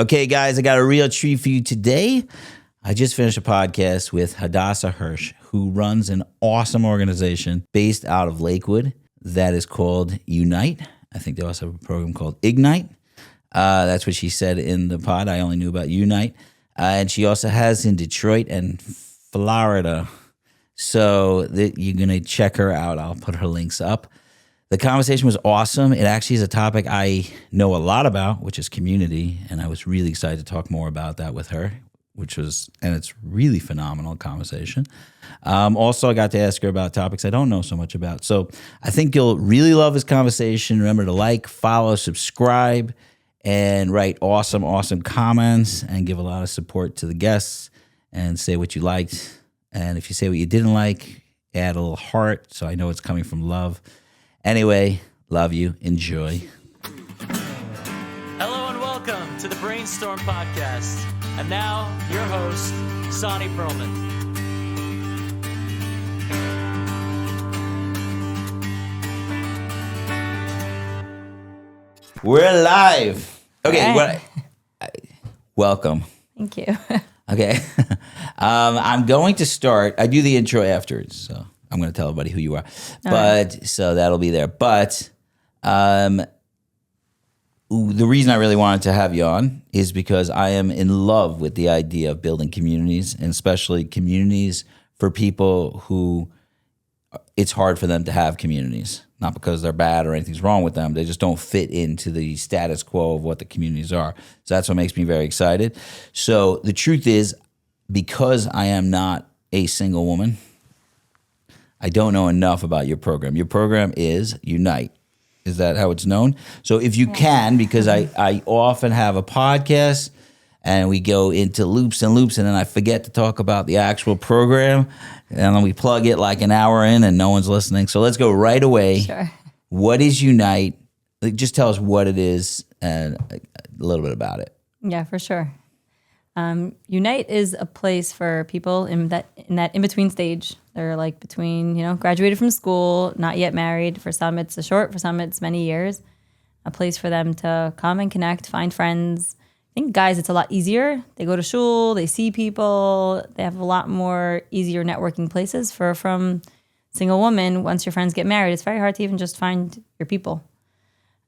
Okay, guys, I got a real treat for you today. I just finished a podcast with Hadassa Hirsh, who runs an awesome organization based out of Lakewood that is called Unite. I think they also have a program called Ignite. That's what she said in the pod. I only knew about Unite. And she also has in Detroit and Florida. So you're going to check her out. I'll put her links up. The conversation was awesome. It actually is a topic I know a lot about, which is community. And I was really excited to talk more about that with her, and it's really phenomenal conversation. Also, I got to ask her about topics I don't know so much about. So I think you'll really love this conversation. Remember to like, follow, subscribe, and write awesome comments and give a lot of support to the guests and say what you liked. And if you say what you didn't like, add a little heart so I know it's coming from love. Anyway, love you. Enjoy. Hello and welcome to the Brainstorm podcast. And now, your host, Sonny Perlman. We're live. Okay, Right. welcome. Thank you. Okay. I'm going to start. I do the intro afterwards, so I'm going to tell everybody who you are. So that'll be there. But the reason I really wanted to have you on is because I am in love with the idea of building communities, and especially communities for people who it's hard for them to have communities. Not because they're bad or anything's wrong with them. They just don't fit into the status quo of what the communities are. So that's what makes me very excited. So the truth is, because I am not a single woman, I don't know enough about your program. Your program is Unite. Is that how it's known? So if you can, because I often have a podcast and we go into loops and loops and then I forget to talk about the actual program and then we plug it like an hour in and no one's listening. So let's go right away. Sure. What is Unite? Just tell us what it is and a little bit about it. Yeah, for sure. Unite is a place for people in that in-between stage. They're like between, graduated from school, not yet married. For some, it's a short. For some, it's many years. A place for them to come and connect, find friends. I think guys, it's a lot easier. They go to shul, they see people. They have a lot more easier networking places. From single woman, once your friends get married, it's very hard to even just find your people.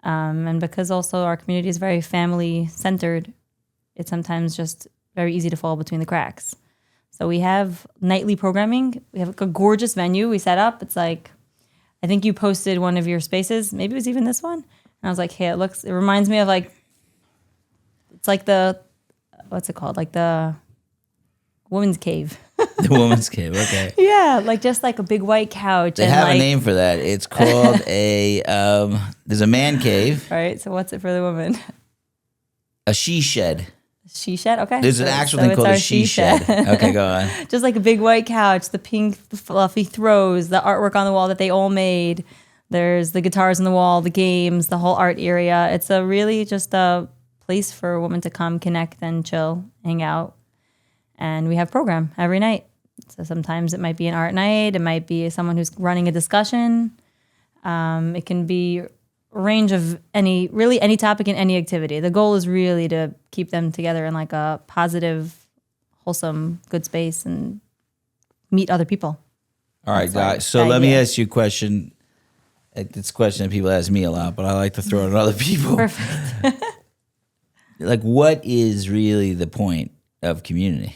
And because also our community is very family-centered, it's sometimes just very easy to fall between the cracks. So we have nightly programming. We have a gorgeous venue we set up. It's like, I think you posted one of your spaces. Maybe it was even this one. And I was like, hey, it reminds me of it's like what's it called? Like the woman's cave. The woman's cave, okay. Yeah, just like a big white couch. They have a name for that. It's called there's a man cave. Right, so what's it for the woman? A she shed. She shed, okay. There's an actual thing called a she shed. Okay, go on. Just like a big white couch, the pink fluffy throws, the artwork on the wall that they all made. There's the guitars on the wall, the games, the whole art area. It's a really just a place for a woman to come, connect, and chill, hang out. And we have program every night. So sometimes it might be an art night. It might be someone who's running a discussion. It can be a range of any topic in any activity. The goal is really to keep them together in like a positive, wholesome, good space and meet other people. All right, guys. So let me ask you a question. It's a question that people ask me a lot, but I like to throw it at other people. Perfect. What is really the point of community?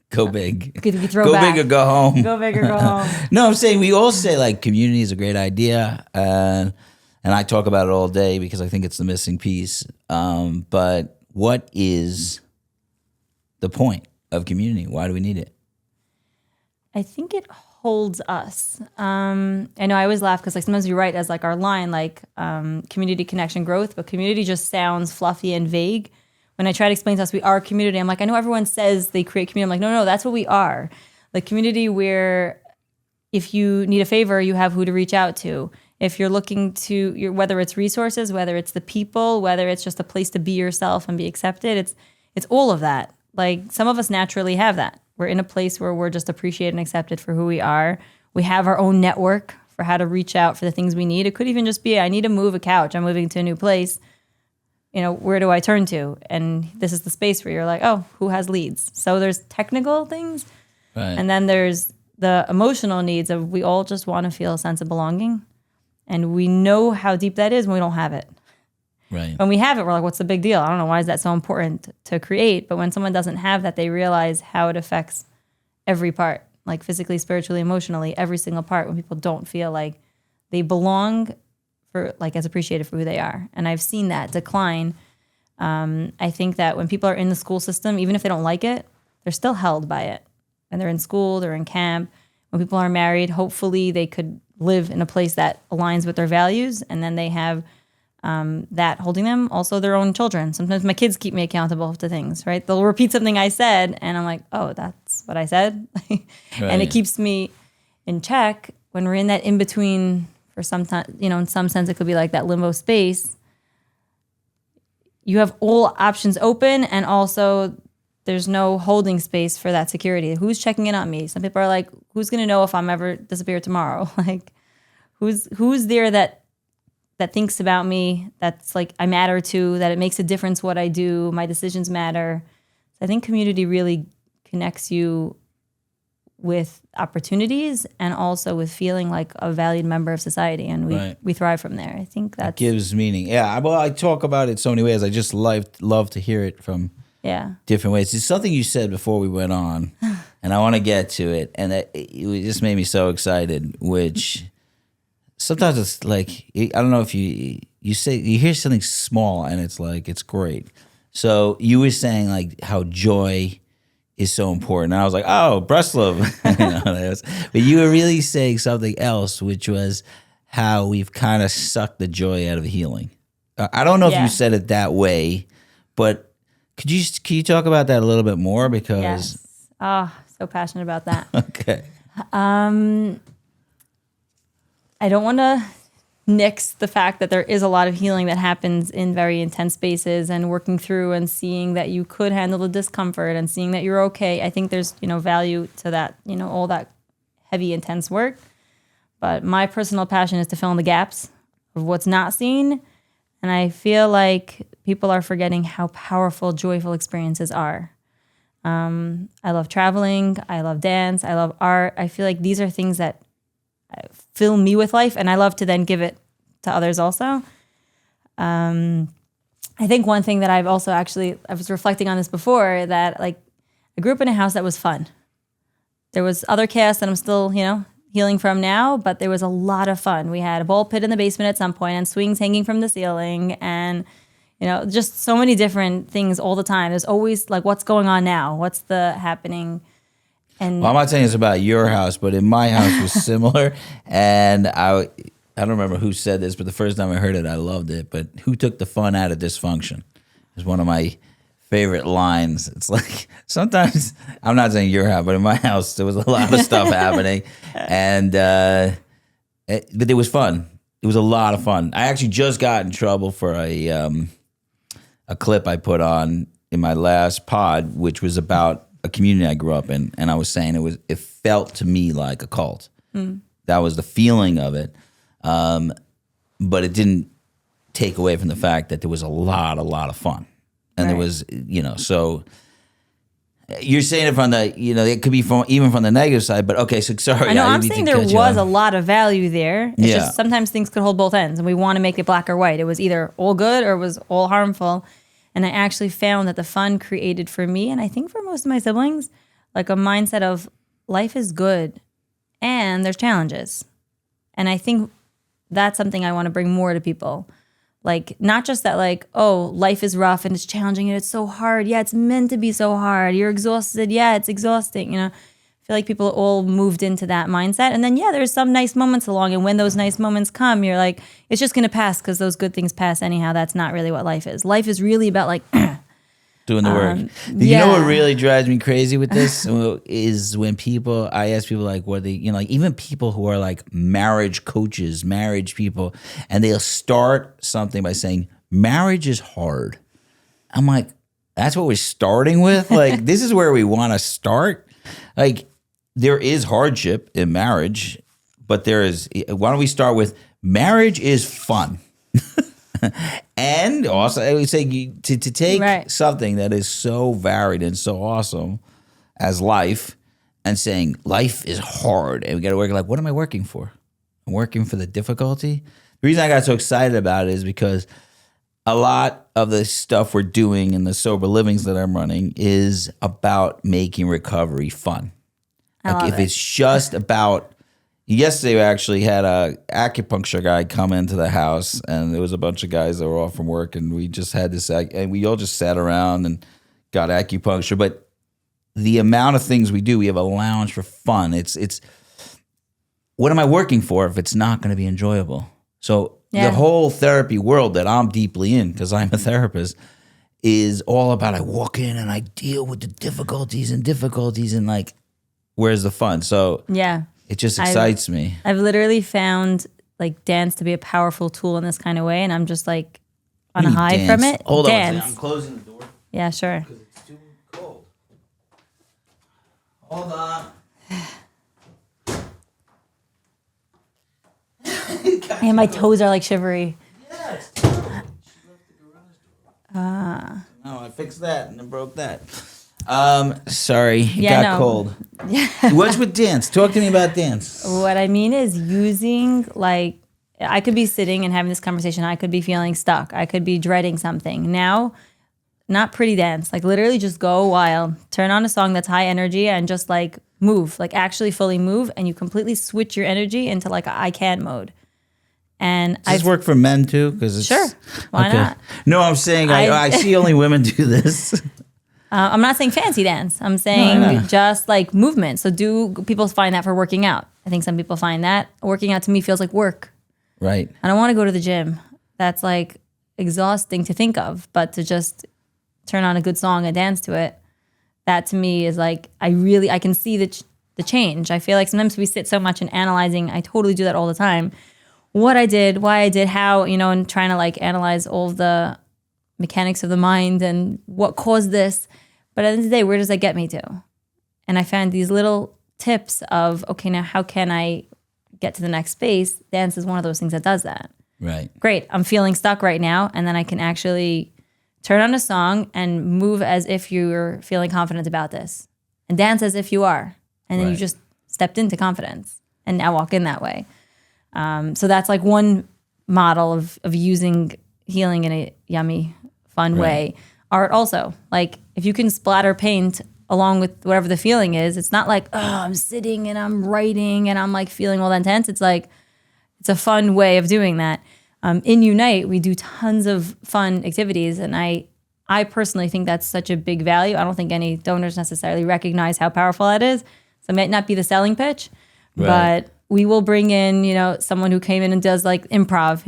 Go big. Go big or go home. Go big or go home. No, I'm saying we all say community is a great idea. And I talk about it all day because I think it's the missing piece. But what is the point of community? Why do we need it? I think it holds us. I know I always laugh because sometimes we write as our line, community, connection, growth, but community just sounds fluffy and vague. When I try to explain to us we are a community, I'm like, I know everyone says they create community. I'm like, no, that's what we are. The community where if you need a favor, you have who to reach out to. If you're looking to, whether it's resources, whether it's the people, whether it's just a place to be yourself and be accepted, it's all of that. Some of us naturally have that. We're in a place where we're just appreciated and accepted for who we are. We have our own network for how to reach out for the things we need. It could even just be, I need to move a couch. I'm moving to a new place. where do I turn to? And this is the space where you're like, oh, who has leads? So there's technical things. Right. And then there's the emotional needs of we all just want to feel a sense of belonging. And we know how deep that is when we don't have it. Right. When we have it, we're like, what's the big deal? I don't know. Why is that so important to create? But when someone doesn't have that, they realize how it affects every part, like physically, spiritually, emotionally, every single part, when people don't feel like they belong for, like, as appreciated for who they are. And I've seen that decline. I think that when people are in the school system, even if they don't like it, they're still held by it. And they're in school, they're in camp. When people are married, hopefully they could live in a place that aligns with their values, and then they have that holding them. Also, their own children. Sometimes my kids keep me accountable to things, right? They'll repeat something I said, and I'm like, oh, that's what I said. And it keeps me in check when we're in that in-between for some time, in some sense, it could be like that limbo space. You have all options open, and also there's no holding space for that security. Who's checking in on me? Some people are like, who's going to know if I'm ever disappear tomorrow? Like, who's there that thinks about me, that's like I matter to, that it makes a difference what I do, my decisions matter. So I think community really connects you with opportunities and also with feeling like a valued member of society, and we thrive from there. I think that gives meaning. Yeah, well, I talk about it so many ways. I just love to hear it from different ways. It's something you said before we went on, and I want to get to it, and it just made me so excited, which sometimes it's like, I don't know if you hear something small and it's like, it's great. So you were saying like how joy is so important. And I was like, oh, Breslov. But you were really saying something else, which was how we've kind of sucked the joy out of healing. I don't know if you said it that way, but can you talk about that a little bit more? Because yes. Oh, so passionate about that. Okay. I don't want to nix the fact that there is a lot of healing that happens in very intense spaces, and working through and seeing that you could handle the discomfort and seeing that you're okay. I think there's, value to that, all that heavy, intense work. But my personal passion is to fill in the gaps of what's not seen. And I feel like people are forgetting how powerful, joyful experiences are. I love traveling. I love dance. I love art. I feel like these are things that fill me with life, and I love to then give it to others also. I think one thing that I was reflecting on this before, that like I grew up in a house that was fun. There was other chaos that I'm still, healing from now, but there was a lot of fun. We had a ball pit in the basement at some point and swings hanging from the ceiling, and just so many different things all the time. There's always like, what's going on now? What's the happening? And I'm not saying it's about your house, but in my house was similar. And I don't remember who said this, but the first time I heard it, I loved it. But who took the fun out of dysfunction is one of my favorite lines. It's like, sometimes, I'm not saying your house, but in my house, there was a lot of stuff happening. And but it was fun. It was a lot of fun. I actually just got in trouble for a clip I put on in my last pod, which was about a community I grew up in, and I was saying it felt to me like a cult. That was the feeling of it, but it didn't take away from the fact that there was a lot of fun, and there was, so you're saying it from the, it could be even from the negative side, but okay, so sorry. I know, I'm saying there was a lot of value there. It's just sometimes things could hold both ends, and we want to make it black or white. It was either all good or it was all harmful. And I actually found that the fun created for me, and I think for most of my siblings, like a mindset of life is good and there's challenges. And I think that's something I want to bring more to people. Like, not just that, like, oh, life is rough and it's challenging and it's so hard. Yeah, it's meant to be so hard. You're exhausted. Yeah, it's exhausting. I feel like people all moved into that mindset. And then, there's some nice moments along. And when those nice moments come, you're like, it's just going to pass because those good things pass anyhow. That's not really what life is. Life is really about like doing the work. You know what really drives me crazy with this is when I ask people like what they, like even people who are like marriage coaches, marriage people, and they'll start something by saying, marriage is hard. I'm like, that's what we're starting with? Like, this is where we want to start? Like, there is hardship in marriage, but why don't we start with marriage is fun? And also, I would say to take Right. something that is so varied and so awesome as life and saying life is hard and we got to work, like, what am I working for? I'm working for the difficulty. The reason I got so excited about it is because a lot of the stuff we're doing in the sober livings that I'm running is about making recovery fun. I Like love if it. it's just about, yesterday we actually had a acupuncture guy come into the house, and there was a bunch of guys that were off from work, and we just had this, and we all just sat around and got acupuncture. But the amount of things we do, we have a lounge for fun. It's what am I working for if it's not going to be enjoyable? So the whole therapy world that I'm deeply in, because I'm a therapist, is all about I walk in and I deal with the difficulties and like, where's the fun? So Yeah. it just excites me. I've literally found like dance to be a powerful tool in this kind of way, and I'm just like on a You high dance. from it. Hold on, Dance. I'm closing the door Yeah, sure. because it's too cold. Hold on. And my toes are like shivery. Yeah, it's terrible. She left the garage door. No, I fixed that and then broke that. Sorry, it Yeah, got no. cold. What's with dance? Talk to me about dance. What I mean is using, like, I could be sitting and having this conversation. I could be feeling stuck. I could be dreading something. Now, not pretty dance. Like literally just go wild. Turn on a song that's high energy and just like move. Like actually fully move, and you completely switch your energy into like a I can mode. And Does this work for men too? Because it's Sure. Why not? No, I'm saying I see only women do this. I'm not saying fancy dance. I'm saying No. just like movement. So do people find that for working out? I think some people find that working out to me feels like work. Right. I don't want to go to the gym. That's like exhausting to think of, but to just turn on a good song and dance to it, that to me is like, I can see the change. I feel like sometimes we sit so much in analyzing. I totally do that all the time. What I did, why I did, how, and trying to like analyze all of the mechanics of the mind and what caused this. But at the end of the day, where does that get me to? And I found these little tips of, okay, now how can I get to the next space? Dance is one of those things that does that. Right. Great, I'm feeling stuck right now. And then I can actually turn on a song and move as if you're feeling confident about this. And dance as if you are. And then you Right. just stepped into confidence and now walk in that way. So that's like one model of using healing in a yummy, fun way. Art also, like if you can splatter paint along with whatever the feeling is, it's not like, oh, I'm sitting and I'm writing and I'm like feeling all that intense. It's like, it's a fun way of doing that. In Unite, we do tons of fun activities, and I personally think that's such a big value. I don't think any donors necessarily recognize how powerful that is. So it might not be the selling pitch, Right. but we will bring in, someone who came in and does like improv.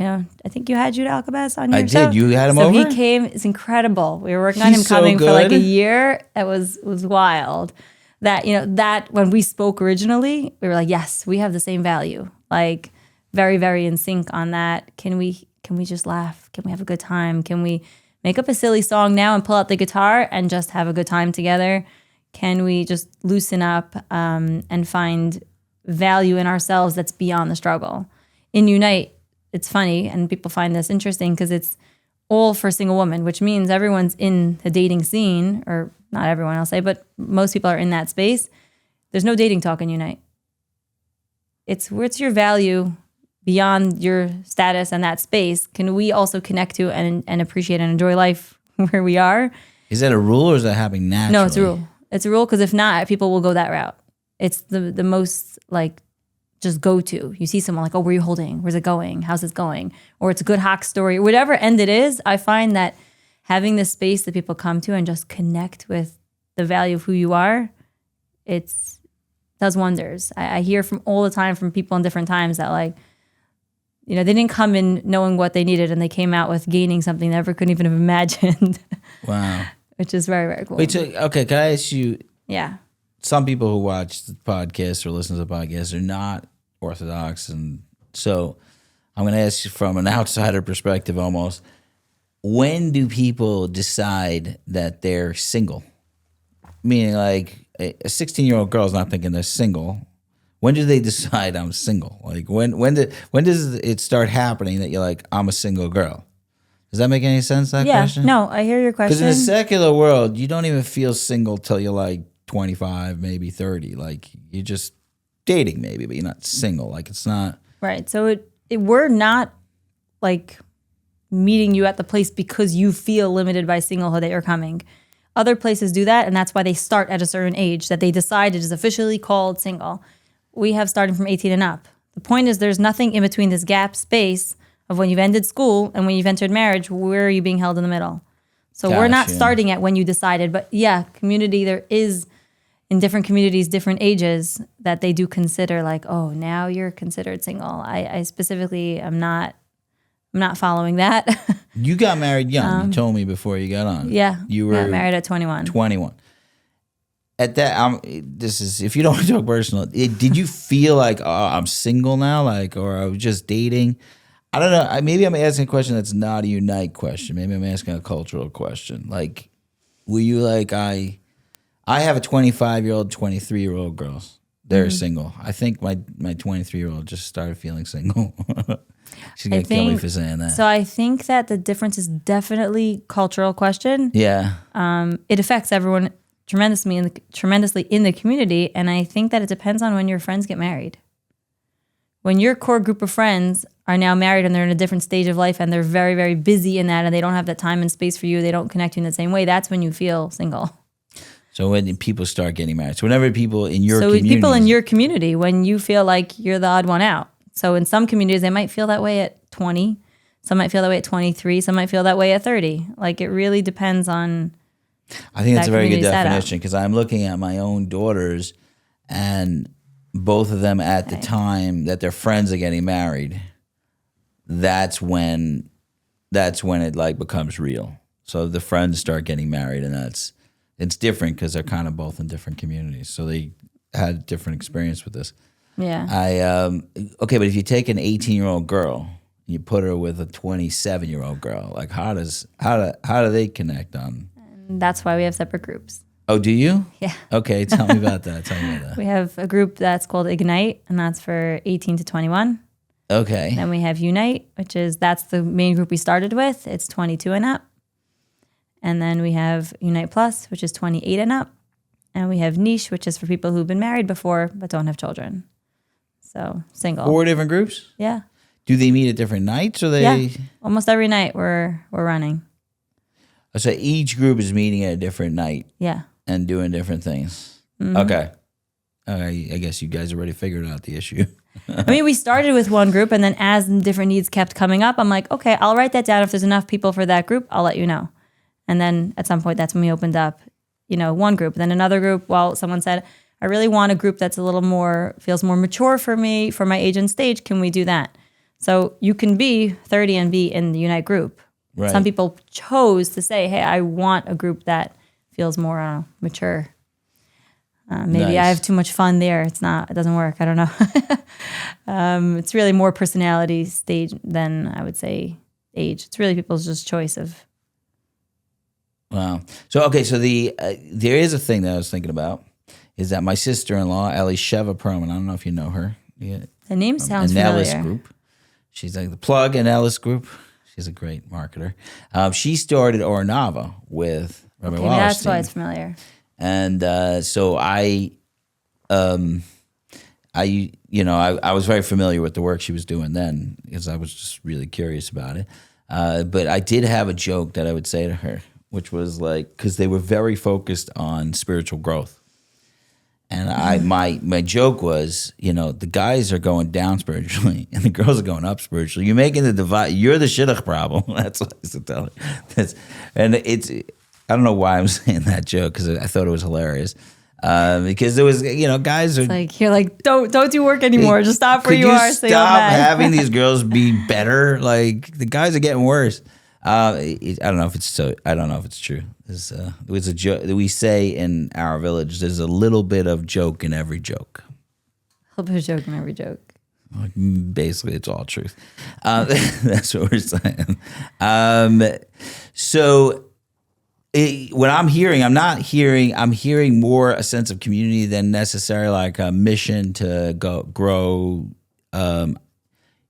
I think you had Jude Alcabez on your I show. did. You had him so over? he came. It's incredible. We were working on him He's so coming for like a good. year. It was wild. That that when we spoke originally, we were like, yes, we have the same value. Like very, very in sync on that. Can we just laugh? Can we have a good time? Can we make up a silly song now and pull out the guitar and just have a good time together? Can we just loosen up and find value in ourselves that's beyond the struggle? In Unite, it's funny, and people find this interesting because it's all for single women, which means everyone's in the dating scene, or not everyone, I'll say, but most people are in that space. There's no dating talk in Unite. It's what's your value beyond your status and that space? Can we also connect to and appreciate and enjoy life where we are? Is that a rule or is that happening naturally? No, it's a rule. It's a rule because if not, people will go that route. It's the most like just go to. You see someone like, oh, where are you holding? Where's it going? How's this going? Or it's a good hawk story. Whatever end it is, I find that having this space that people come to and just connect with the value of who you are, does wonders. I hear from all the time from people in different times that like, they didn't come in knowing what they needed and they came out with gaining something they never couldn't even have imagined. Wow. Which is very, very cool. Wait, okay, can I ask you, Yeah. some people who watch the podcast or listen to the podcast are not Orthodox, and so I'm going to ask you from an outsider perspective almost, when do people decide that they're single? Meaning like a 16-year-old girl is not thinking they're single. When do they decide I'm single? Like when does it start happening that you're like, I'm a single girl? Does that make any sense, that Yeah. question? No, I hear your Because question. in the secular world, you don't even feel single till you're like 25, maybe 30. Like you're just dating maybe, but you're not single. Like it's not. Right. So we're not like meeting you at the place because you feel limited by singlehood that you're coming. Other places do that, and that's why they start at a certain age that they decide it is officially called single. We have starting from 18 and up. The point is there's nothing in between this gap space of when you've ended school and when you've entered marriage. Where are you being held in the middle? So we're not Gotcha. starting at when you decided, but yeah, community, there is in different communities, different ages that they do consider like, oh, now you're considered single. I specifically am not following that. You got married young. You told me before you got on. Yeah. You were got married at 21. 21. At that, this is, if you don't want to talk personal, did you feel like, oh, I'm single now? Like, or I was just dating? I don't know. Maybe I'm asking a question that's not a Unite question. Maybe I'm asking a cultural question. Like, were you like, I have a 25-year-old, 23-year-old girls. They're single. I think my 23-year-old just started feeling single. She's going to kill me for saying that. So I think that the difference is definitely cultural question. Yeah. It affects everyone tremendously in the community, and I think that it depends on when your friends get married. When your core group of friends are now married and they're in a different stage of life and they're very, very busy in that and they don't have that time and space for you, they don't connect you in the same way, that's when you feel single. So when people start getting married, so whenever people in your community, people in your community, when you feel like you're the odd one out. So in some communities, they might feel that way at 20. Some might feel that way at 23. Some might feel that way at 30. Like it really depends on. I think that's a very good community definition because I'm looking at my own daughters and both of them at the time that their friends are getting married, that's when it like becomes real. So the friends start getting married and it's different because they're kind of both in different communities. So they had a different experience with this. Yeah. Okay, but if you take an 18-year-old girl and you put her with a 27-year-old girl, like how do they connect on? That's why we have separate groups. Oh, do you? Yeah. Okay, tell me about that. We have a group that's called Ignite, and that's for 18 to 21. Okay. Then we have Unite, that's the main group we started with. It's 22 and up. And then we have Unite Plus, which is 28 and up. And we have Niche, which is for people who've been married before but don't have children. So single. 4 different groups? Yeah. Do they meet at different nights or they? Yeah. Almost every night we're running. So each group is meeting at a different night Yeah. and doing different things. Mm-hmm. Okay. I guess you guys already figured out the issue. I mean, we started with one group, and then as different needs kept coming up, I'm like, okay, I'll write that down. If there's enough people for that group, I'll let you know. And then at some point, that's when we opened up, one group. Then another group, someone said, I really want a group that's a little more, feels more mature for me, for my age and stage. Can we do that? So you can be 30 and be in the Unite group. Right. Some people chose to say, hey, I want a group that feels more mature. Maybe Nice. I have too much fun there. It doesn't work. I don't know. It's really more personality stage than I would say age. It's really people's just choice of. Wow. So, okay, so there is a thing that I was thinking about is that my sister-in-law, Elisheva Perlman, I don't know if you know her. Yeah. The name sounds An familiar. Ellis Group. She's like the plug in Ellis Group. She's a great marketer. She started Ornava with Rabbi Maybe Wallerstein. that's why it's familiar. And so I was very familiar with the work she was doing then because I was just really curious about it. But I did have a joke that I would say to her, which was like, because they were very focused on spiritual growth. And my joke was, the guys are going down spiritually and the girls are going up spiritually. You're making the divide. You're the shidduch problem. That's what I used to tell her. I don't know why I'm saying that joke because I thought it was hilarious. Because there was, guys are You're like, don't do work anymore. Just stop where could you are. Stay on stop that. having these girls be better? Like the guys are getting worse. I don't know if it's so. I don't know if it's true. There was a joke we say in our village. There's a little bit of joke in every joke. A little bit of joke in every joke. Basically, it's all truth. That's what we're saying. So. What I'm hearing, I'm hearing more a sense of community than necessarily like a mission to grow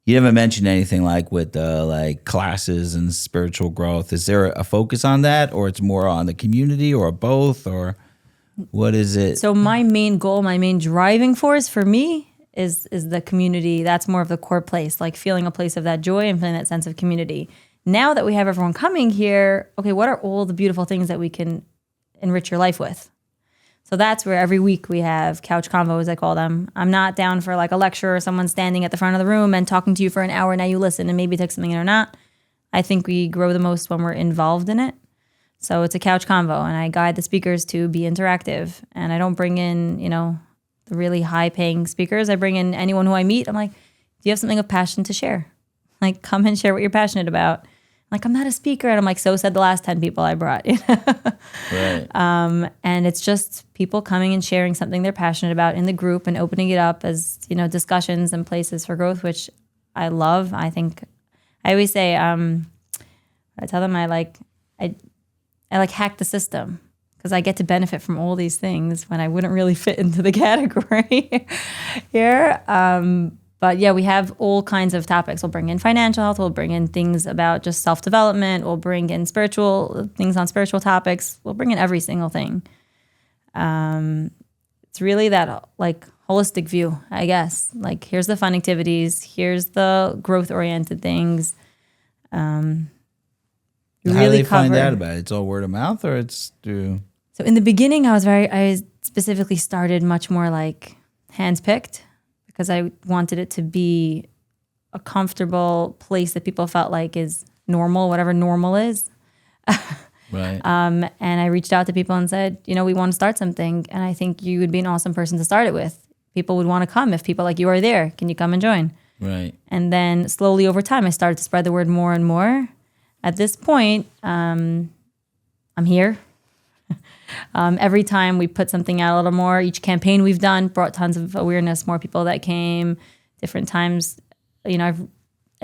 You haven't mentioned anything like with like classes and spiritual growth. Is there a focus on that, or it's more on the community, or both, or what is it? So my main goal, my main driving force for me is the community. That's more of the core place, like feeling a place of that joy and feeling that sense of community. Now that we have everyone coming here, okay, what are all the beautiful things that we can enrich your life with? So that's where every week we have couch convos, I call them. I'm not down for like a lecture or someone standing at the front of the room and talking to you for an hour. Now you listen and maybe take something in or not. I think we grow the most when we're involved in it. So it's a couch convo, and I guide the speakers to be interactive. And I don't bring in, the really high-paying speakers. I bring in anyone who I meet. I'm like, do you have something of passion to share? Like, come and share what you're passionate about. Like, I'm not a speaker. And I'm like, so said the last 10 people I brought. Right. And it's just people coming and sharing something they're passionate about in the group and opening it up as, discussions and places for growth, which I love. I think I always say, I tell them I hack the system because I get to benefit from all these things when I wouldn't really fit into the category here. But yeah, we have all kinds of topics. We'll bring in financial health. We'll bring in things about just self-development. We'll bring in spiritual things on spiritual topics. We'll bring in every single thing. It's really that like holistic view, I guess. Like, here's the fun activities. Here's the growth-oriented things. How do they find out about it? It's all word of mouth, or it's through? So in the beginning, I specifically started much more like hands-picked, because I wanted it to be a comfortable place that people felt like is normal, whatever normal is. Right. And I reached out to people and said, we want to start something, and I think you would be an awesome person to start it with. People would want to come if people like you are there. Can you come and join? Right. And then slowly over time, I started to spread the word more and more. At this point, I'm here. Every time we put something out a little more, each campaign we've done brought tons of awareness, more people that came, different times. I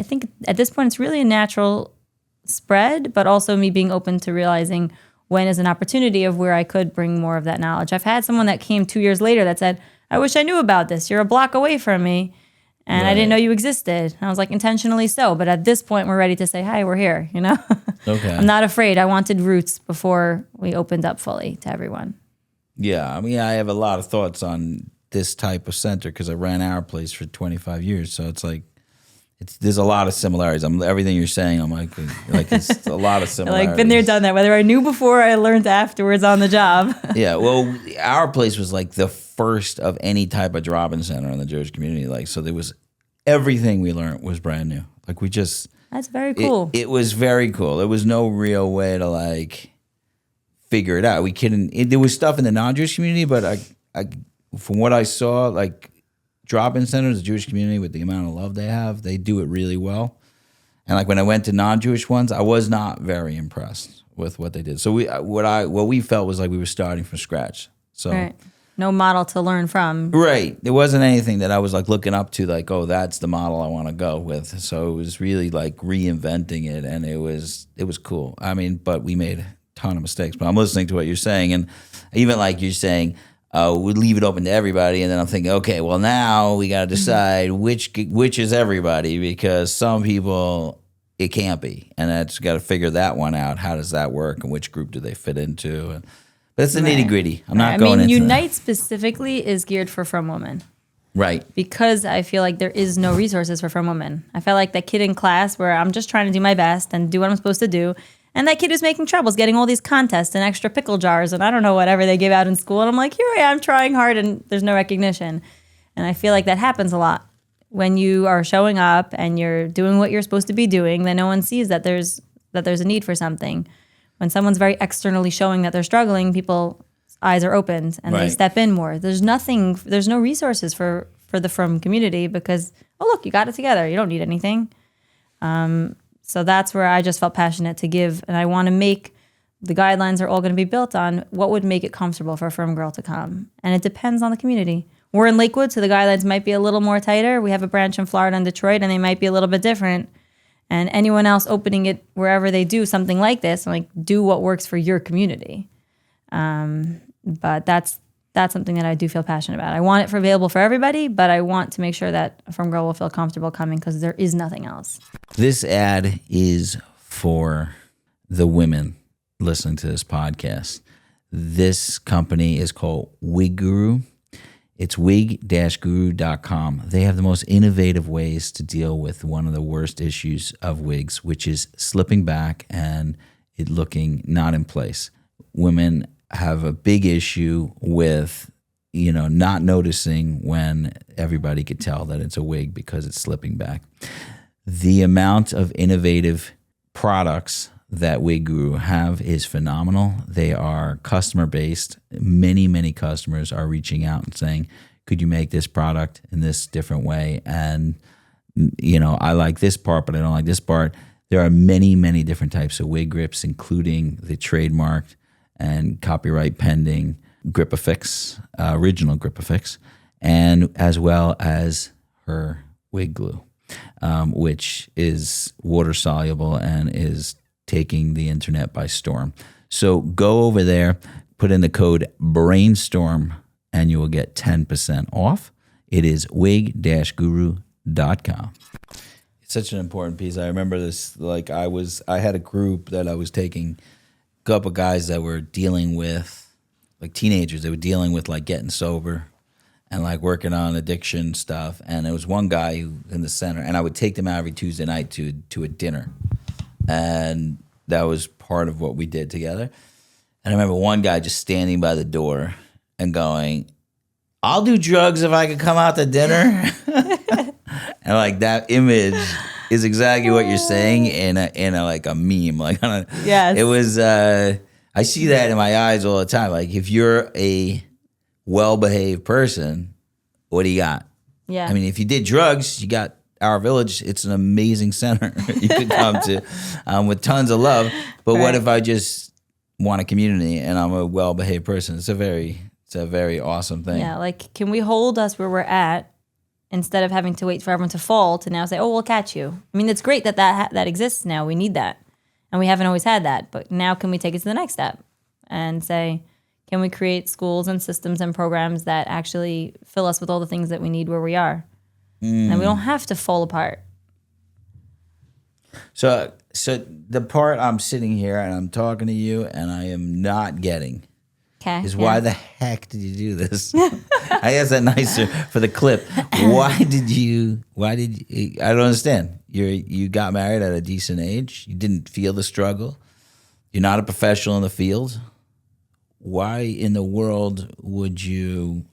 think at this point it's really a natural spread, but also me being open to realizing when is an opportunity of where I could bring more of that knowledge. I've had someone that came 2 years later that said, I wish I knew about this. You're a block away from me. And I didn't know you existed. And I was like, intentionally so. But at this point, we're ready to say, hi, we're here, Okay. I'm not afraid. I wanted roots before we opened up fully to everyone. Yeah. I mean, I have a lot of thoughts on this type of center because I ran our place for 25 years. So it's like, there's a lot of similarities. Everything you're saying, I'm like it's a lot of similarities. Like, been there, done that. Whether I knew before, I learned afterwards on the job. Yeah. Well, our place was like the first of any type of drop-in center in the Jewish community. Like, so there was everything we learned was brand new. Like, we just. That's very cool. It was very cool. There was no real way to like figure it out. We couldn't. There was stuff in the non-Jewish community, but I from what I saw, like drop-in centers, the Jewish community, with the amount of love they have, they do it really well. And like when I went to non-Jewish ones, I was not very impressed with what they did. So what we felt was like we were starting from scratch. So. Right. No model to learn from. Right. There wasn't anything that I was like looking up to, like, oh, that's the model I want to go with. So it was really like reinventing it, and it was cool. I mean, but we made a ton of mistakes. But I'm listening to what you're saying, and even like you're saying, we leave it open to everybody, and then I'm thinking, okay, well now we got to decide which is everybody, because some people it can't be, and that's got to figure that one out. How does that work, and which group do they fit into? And but it's the nitty gritty. I'm not going into Unite specifically is geared for frum women. Right. Because I feel like there is no resources for frum women. I felt like that kid in class where I'm just trying to do my best and do what I'm supposed to do. And that kid who's making troubles, getting all these contests and extra pickle jars and I don't know, whatever they give out in school. And I'm like, here I am trying hard and there's no recognition. And I feel like that happens a lot. When you are showing up and you're doing what you're supposed to be doing, then no one sees that there's a need for something. When someone's very externally showing that they're struggling, people's eyes are opened and they step in more. There's no resources for the frum community because, oh, look, you got it together. You don't need anything. So that's where I just felt passionate to give. And I want to make the guidelines are all going to be built on what would make it comfortable for a frum girl to come. And it depends on the community. We're in Lakewood, so the guidelines might be a little more tighter. We have a branch in Florida and Detroit, and they might be a little bit different. And anyone else opening it wherever they do something like this, like do what works for your community. But that's that's something that I do feel passionate about. I want it available for everybody, but I want to make sure that a frum girl will feel comfortable coming because there is nothing else. This ad is for the women listening to this podcast. This company is called Wig Guru. It's wig-guru.com. They have the most innovative ways to deal with one of the worst issues of wigs, which is slipping back and it looking not in place. Women have a big issue with, not noticing when everybody could tell that it's a wig because it's slipping back. The amount of innovative products that Wig Guru have is phenomenal. They are customer-based. Many, many customers are reaching out and saying, could you make this product in this different way? And, I like this part, but I don't like this part. There are many, many different types of wig grips, including the trademarked and copyright pending Grip-A-Fix, original Grip-A-Fix, and as well as her wig glue, which is water soluble and is taking the internet by storm. So go over there, put in the code Brainstorm, and you will get 10% off. It is wig-guru.com. It's such an important piece. I remember this, I had a group that I was taking, a couple guys that were dealing with, teenagers, they were dealing with getting sober and working on addiction stuff. And there was one guy who in the center, and I would take them out every Tuesday night to a dinner. And that was part of what we did together. And I remember one guy just standing by the door and going, I'll do drugs if I could come out to dinner. And that image is exactly what you're saying in a meme. Yes. It was, I see that in my eyes all the time. If you're a well-behaved person, what do you got? Yeah. I mean, if you did drugs, you got Our Village. It's an amazing center you could come to with tons of love. But what if I just want a community and I'm a well-behaved person? It's a very awesome thing. Yeah, can we hold us where we're at instead of having to wait for everyone to fall to now say, oh, we'll catch you. I mean, it's great that exists now. We need that. And we haven't always had that. But now can we take it to the next step and say, can we create schools and systems and programs that actually fill us with all the things that we need where we are? And we don't have to fall apart. So the part I'm sitting here and I'm talking to you and I am not getting is why the heck did you do this? I asked that nicer for the clip. Why did you, I don't understand. You got married at a decent age. You didn't feel the struggle. You're not a professional in the field. Why in the world would you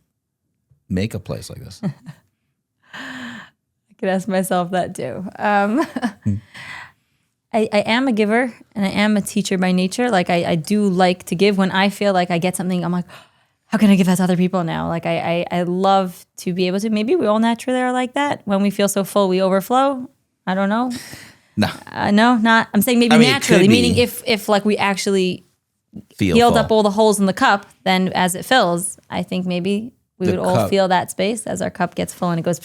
make a place like this? I could ask myself that too. I am a giver and I am a teacher by nature. I do like to give. When I feel like I get something, I'm like, how can I give that to other people now? I love to be able to. Maybe we all naturally are like that. When we feel so full, we overflow. I don't know. No. No, not. I'm saying maybe naturally, meaning if we actually healed up all the holes in the cup, then as it fills, I think maybe we would all feel that space as our cup gets full and it goes.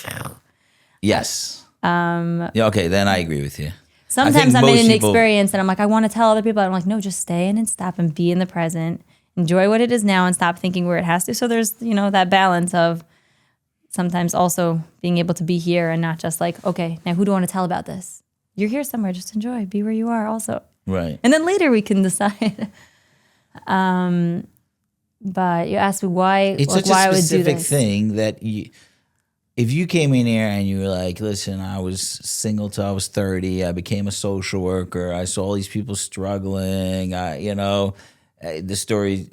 Yes. Okay, then I agree with you. Sometimes I'm in an experience and I'm like, I want to tell other people. I'm like, no, just stay in and stop and be in the present. Enjoy what it is now and stop thinking where it has to. So there's, that balance of sometimes also being able to be here and not just okay, now who do I want to tell about this? You're here somewhere, just enjoy. Be where you are also. Right. And then later we can decide. But you asked me why. It's such a specific thing that if you came in here and you were like, listen, I was single till I was 30. I became a social worker. I saw all these people struggling. This story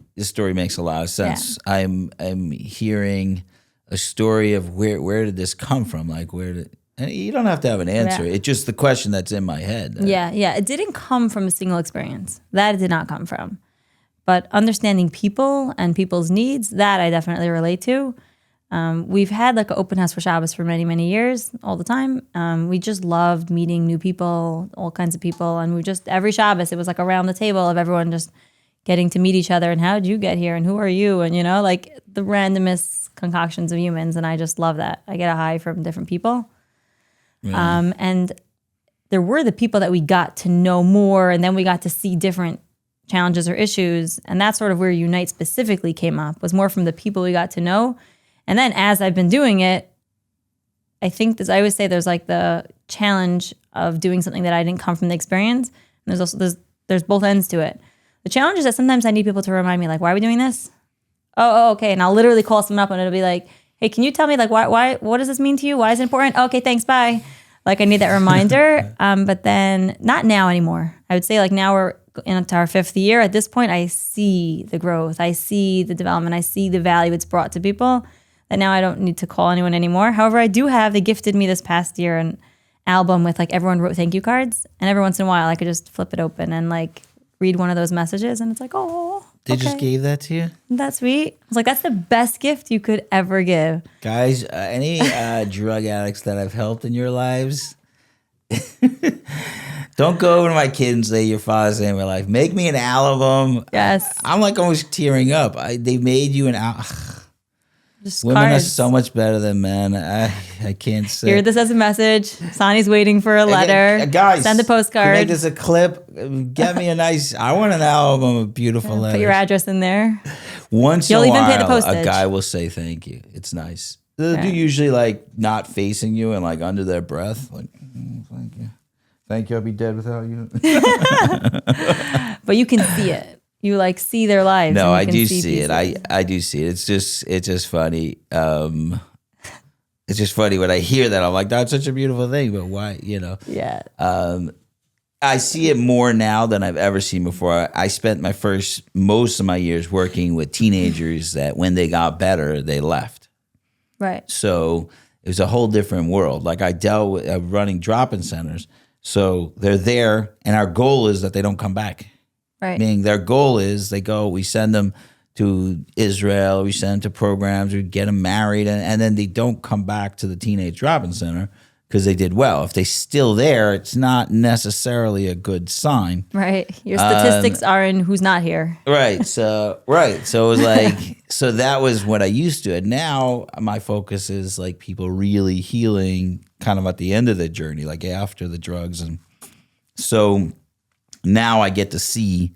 makes a lot of sense. Yeah. I'm hearing a story of where did this come from? And you don't have to have an answer. Yeah. It's just the question that's in my head. Yeah. It didn't come from a single experience. That it did not come from. But understanding people and people's needs, that I definitely relate to. We've had an open house for Shabbos for many, many years, all the time. We just loved meeting new people, all kinds of people. And every Shabbos, it was around the table of everyone just getting to meet each other. And how did you get here? And who are you? And, the randomest concoctions of humans. And I just love that. I get a high from different people. And there were the people that we got to know more. And then we got to see different challenges or issues. And that's sort of where Unite specifically came up, was more from the people we got to know. And then as I've been doing it, I think I always say there's like the challenge of doing something that I didn't come from the experience. And there's also there's both ends to it. The challenge is that sometimes I need people to remind me, like, why are we doing this? Oh, okay. And I'll literally call someone up and it'll be like, hey, can you tell me, like, why, what does this mean to you? Why is it important? Okay, thanks, bye. Like, I need that reminder. But then not now anymore. I would say, like, now we're into our 5th year. At this point, I see the growth. I see the development. I see the value it's brought to people, that now I don't need to call anyone anymore. However, they gifted me this past year an album with, like, everyone wrote thank you cards. And every once in a while, I could just flip it open and, like, read one of those messages. And it's like, oh, They just gave that to you? Isn't that sweet? I was like, that's the best gift you could ever give. Guys, any drug addicts that I've helped in your lives, don't go over to my kid and say your father's name in my life. Make me an album. Yes. I'm like almost tearing up. They made you an album. Just Women cards. are so much better than men. I can't say. Hear this as a message. Sonny's waiting for a letter. Guys, send a postcard. Make this a clip. Get me a nice. I want an album of beautiful letters. Put your address in there. Once You'll in a even while, pay the postage. a guy will say thank you. It's nice. They'll do Right. usually like not facing you and like under their breath, like thank you, thank you. I'll be dead without you. But you can see it. You like see their lives. No, and you I can do see it. pieces. I do see it. It's just funny. It's just funny when I hear that. I'm like, that's such a beautiful thing, but why? You know. Yeah. I see it more now than I've ever seen before. I spent most of my years working with teenagers that when they got better, they left. Right. So it was a whole different world. Like I dealt with running drop-in centers. So they're there, and our goal is that they don't come back. Right. Meaning their goal is they go, we send them to Israel, we send them to programs, we get them married, and then they don't come back to the teenage drop-in center because they did well. If they're still there, it's not necessarily a good sign. Right. Your statistics are in who's not here. Right. So it was like, so that was what I used to. And now my focus is like people really healing kind of at the end of the journey, like after the drugs. And so now I get to see,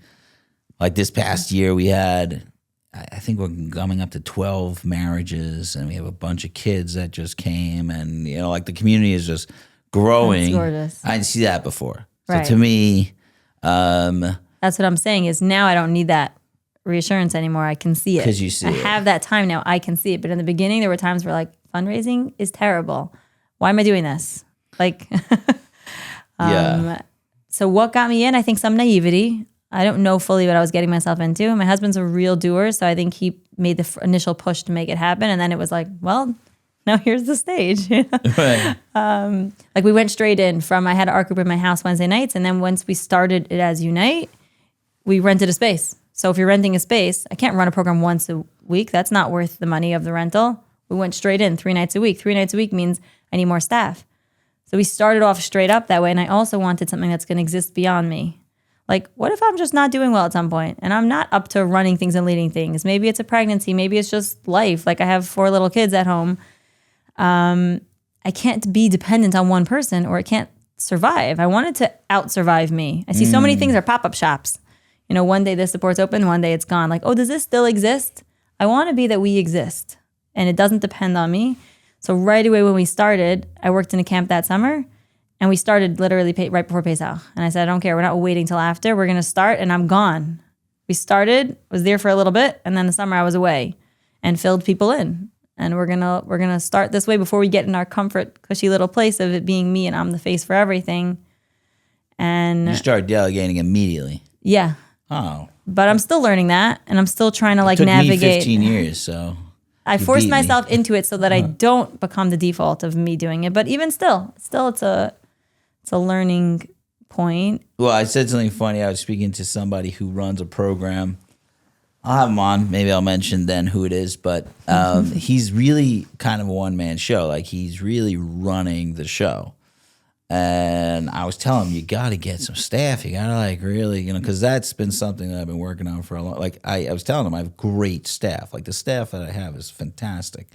like this past year we had, I think we're coming up to 12 marriages, and we have a bunch of kids that just came, and you know, like the community is just growing. That's gorgeous. I didn't see that before. Right. So to me, That's what I'm saying is now I don't need that reassurance anymore. I can see it. 'Cause you see I it. have that time now. I can see it. But in the beginning, there were times where like fundraising is terrible. Why am I doing this? Like, yeah. So what got me in? I think some naivety. I don't know fully what I was getting myself into. My husband's a real doer, so I think he made the initial push to make it happen. And then it was like, well, now here's the stage. Right. Like we went straight in from, I had an art group in my house Wednesday nights. And then once we started it as Unite, we rented a space. So if you're renting a space, I can't run a program once a week. That's not worth the money of the rental. We went straight in 3 nights a week. 3 nights a week means I need more staff. So we started off straight up that way. And I also wanted something that's going to exist beyond me. Like, what if I'm just not doing well at some point and I'm not up to running things and leading things? Maybe it's a pregnancy. Maybe it's just life. Like I have 4 little kids at home. I can't be dependent on one person or it can't survive. I want it to out-survive me. I see so many things are pop-up shops. You know, one day this support's open, one day it's gone. Like, oh, does this still exist? I want to be that we exist and it doesn't depend on me. So right away when we started, I worked in a camp that summer and we started literally right before Pesach. And I said, I don't care. We're not waiting till after. We're going to start and I'm gone. We started, was there for a little bit. And then the summer I was away and filled people in. And we're gonna start this way before we get in our comfort, cushy little place of it being me and I'm the face for everything. And You start delegating immediately. yeah, Oh. but I'm still learning that, and I'm still trying to like Took me navigate. 15 years, so. I you forced beat me. myself into it so that I don't become the default of me doing it. But even still, it's a learning point. Well, I said something funny. I was speaking to somebody who runs a program. I'll have him on. Maybe I'll mention then who it is. But he's really kind of a one-man show. Like, he's really running the show. And I was telling him, you got to get some staff. You got to, like, really, you know, because that's been something that I've been working on for a long. Like, I was telling him I have great staff. Like, the staff that I have is fantastic.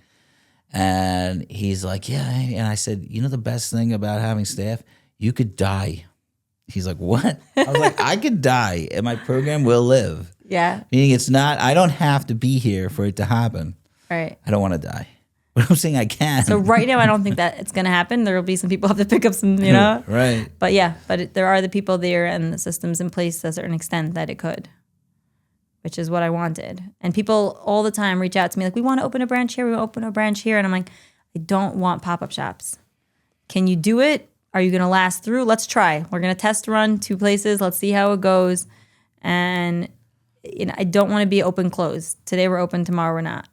And he's like, yeah. And I said, you know the best thing about having staff? You could die. He's like, what? I was like, I could die and my program will live. Yeah. Meaning it's not, I don't have to be here for it to happen. Right. I don't want to die. But I'm saying I can. So right now, I don't think that it's going to happen. There will be some people have to pick up some, you know. Right. But yeah, there are the people there and the systems in place to a certain extent that it could, which is what I wanted. And people all the time reach out to me like, we want to open a branch here. We want to open a branch here. And I'm like, I don't want pop-up shops. Can you do it? Are you going to last through? Let's try. We're going to test run 2 places. Let's see how it goes. And I don't want to be open closed. Today we're open, tomorrow we're not.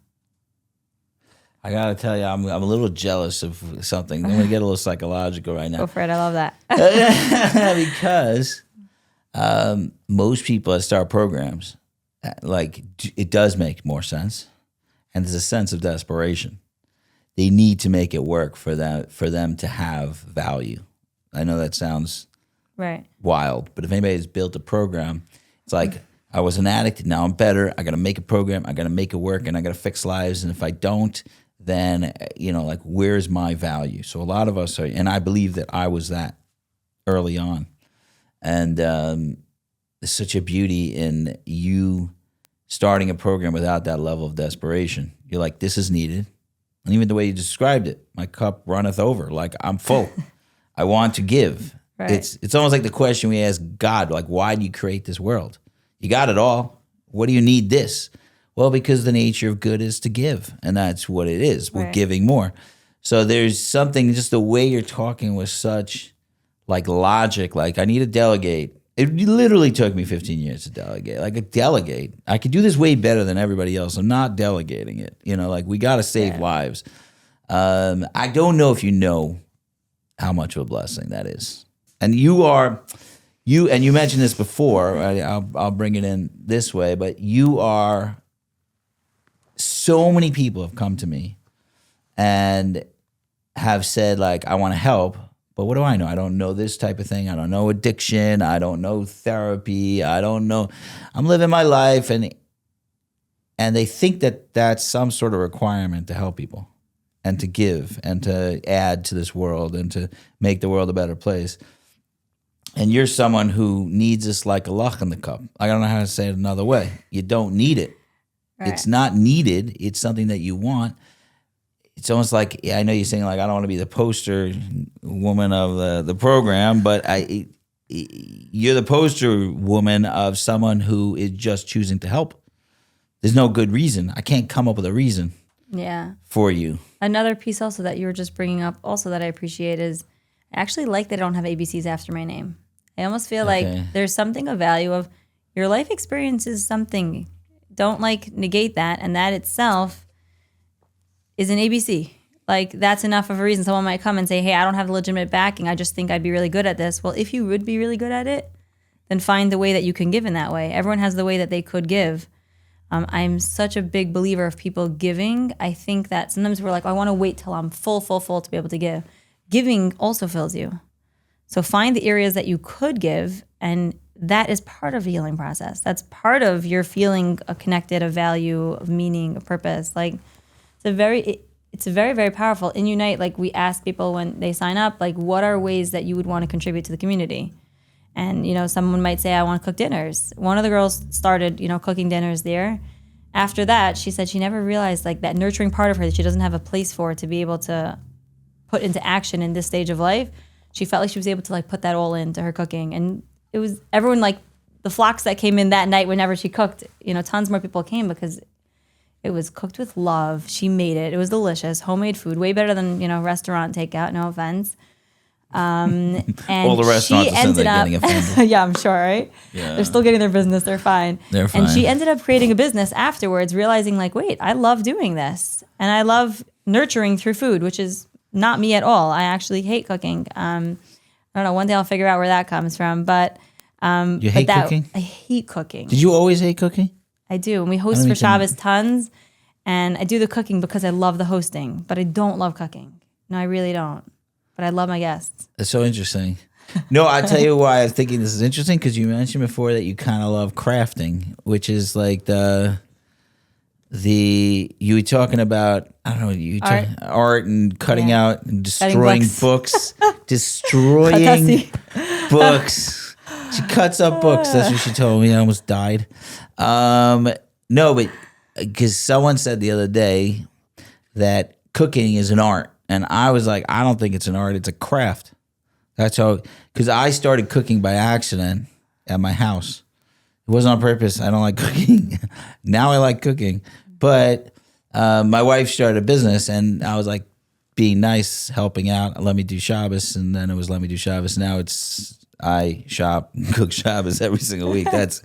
I gotta tell you, I'm a little jealous of something. I'm gonna get a little psychological right now. Go for it. I love that. Because most people that start programs, like it does make more sense, and there's a sense of desperation. They need to make it work for them to have value. I know that sounds Right. wild, but if anybody's built a program, it's like I was an addict, now I'm better. I gotta make a program, I gotta make it work, and I gotta fix lives. And if I don't, then, like, where's my value? So a lot of us are, and I believe that I was that early on. And there's such a beauty in you starting a program without that level of desperation. You're like, this is needed. And even the way you described it, my cup runneth over. Like, I'm full. I want to give. Right. It's almost like the question we ask God, like, why do you create this world? You got it all. What do you need this? Well, because the nature of good is to give, and that's what it is. We're giving more. So there's something, just the way you're talking with such, like, logic, like, I need to delegate. It literally took me 15 years to delegate. Like, I could do this way better than everybody else. I'm not delegating it. Like, we got to save lives. I don't know if you know how much of a blessing that is. And you mentioned this before, I'll bring it in this way, but you are... So many people have come to me and have said, like, I want to help, but what do I know? I don't know this type of thing. I don't know addiction. I don't know therapy. I don't know. I'm living my life, and they think that that's some sort of requirement to help people and to give and to add to this world and to make the world a better place. And you're someone who needs this like a luck in the cup. I don't know how to say it another way. You don't need it. Right. It's not needed. It's something that you want. It's almost like, I know you're saying, like, I don't want to be the poster woman of the program, but you're the poster woman of someone who is just choosing to help. There's no good reason. I can't come up with a reason for you. Another piece also that you were just bringing up also that I appreciate is I actually like that I don't have ABCs after my name. I almost feel like there's something of value of your life experience is something. Don't negate that, and that itself is an ABC. Like, that's enough of a reason. Someone might come and say, hey, I don't have legitimate backing. I just think I'd be really good at this. Well, if you would be really good at it, then find the way that you can give in that way. Everyone has the way that they could give. I'm such a big believer of people giving. I think that sometimes we're like, I want to wait till I'm full to be able to give. Giving also fills you. So find the areas that you could give, and that is part of the healing process. That's part of your feeling connected, of value, of meaning, of purpose. Like, it's very, very powerful. In Unite, like, we ask people when they sign up, like, what are ways that you would want to contribute to the community? And, someone might say, I want to cook dinners. One of the girls started, cooking dinners there. After that, she said she never realized, like, that nurturing part of her that she doesn't have a place for to be able to put into action in this stage of life. She felt like she was able to, like, put that all into her cooking. And it was everyone, like, the flocks that came in that night whenever she cooked, tons more people came because it was cooked with love. She made it. It was delicious, homemade food, way better than, restaurant takeout, no offense. And all the restaurants she ended up getting offended. Yeah, I'm sure, right? Yeah. They're still getting their business. They're fine. And she ended up creating a business afterwards, realizing, like, wait, I love doing this. And I love nurturing through food, which is not me at all. I actually hate cooking. I don't know. One day I'll figure out where that comes from. But you hate cooking? I hate cooking. Did you always hate cooking? I do. And we host for Shabbos tons. And I do the cooking because I love the hosting. But I don't love cooking. No, I really don't. But I love my guests. That's so interesting. No, I'll tell you why I'm thinking this is interesting, because you mentioned before that you kind of love crafting, which is like you were talking about, I don't know, art and cutting out and destroying books. Destroying books. She cuts up books. That's what she told me. I almost died. No, but because someone said the other day that cooking is an art. And I was like, I don't think it's an art. It's a craft. That's how, because I started cooking by accident at my house. It wasn't on purpose. I don't like cooking. Now I like cooking. But my wife started a business, and I was like being nice, helping out. Let me do Shabbos, and then it was let me do Shabbos. Now it's I shop and cook Shabbos every single week. That's,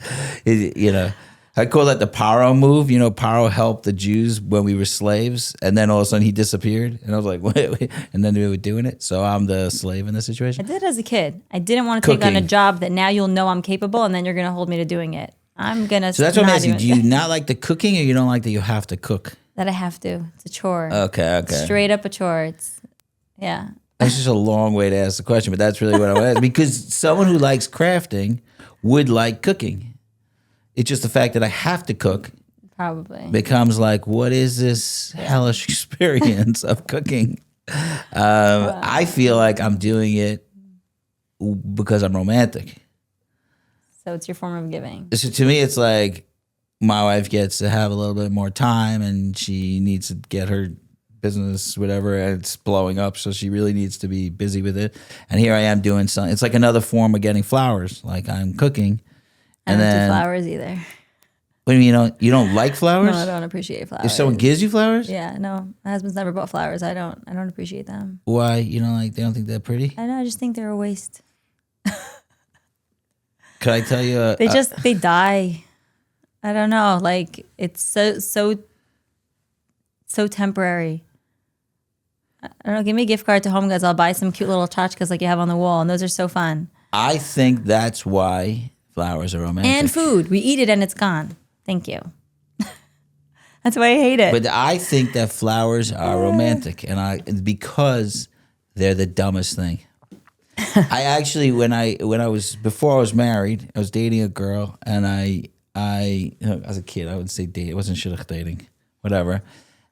I call that the Paro move. Paro helped the Jews when we were slaves, and then all of a sudden he disappeared. And I was like, wait. And then we were doing it. So I'm the slave in this situation. I did it as a kid. I didn't want to take on a job that now you'll know I'm capable, and then you're going to hold me to doing it. I'm going to. So that's what I'm asking. Do you not like the cooking, or you don't like that you have to cook? That I have to. It's a chore. Okay. Straight up a chore. Yeah. That's just a long way to ask the question, but that's really what I was asking. Because someone who likes crafting would like cooking. It's just the fact that I have to cook probably becomes like, what is this hellish experience of cooking? I feel like I'm doing it because I'm romantic. So it's your form of giving. So to me, it's like my wife gets to have a little bit more time, and she needs to get her business, whatever, and it's blowing up. So she really needs to be busy with it. And here I am doing something. It's like another form of getting flowers. Like I'm cooking. I don't do flowers either. What do you mean you don't like flowers? No, I don't appreciate flowers. If someone gives you flowers? Yeah, no. My husband's never bought flowers. I don't appreciate them. Why? You don't like, they don't think they're pretty? I know, I just think they're a waste. Could I tell you they die. I don't know. Like it's so temporary. I don't know. Give me a gift card to Home Goods. I'll buy some cute little tchotchkes like you have on the wall, and those are so fun. I think that's why flowers are romantic. And food. We eat it and it's gone. Thank you. That's why I hate it. But I think that flowers are romantic, and because they're the dumbest thing. I actually, before I was married, I was dating a girl, and as a kid, I would say date. It wasn't shidduch dating, whatever.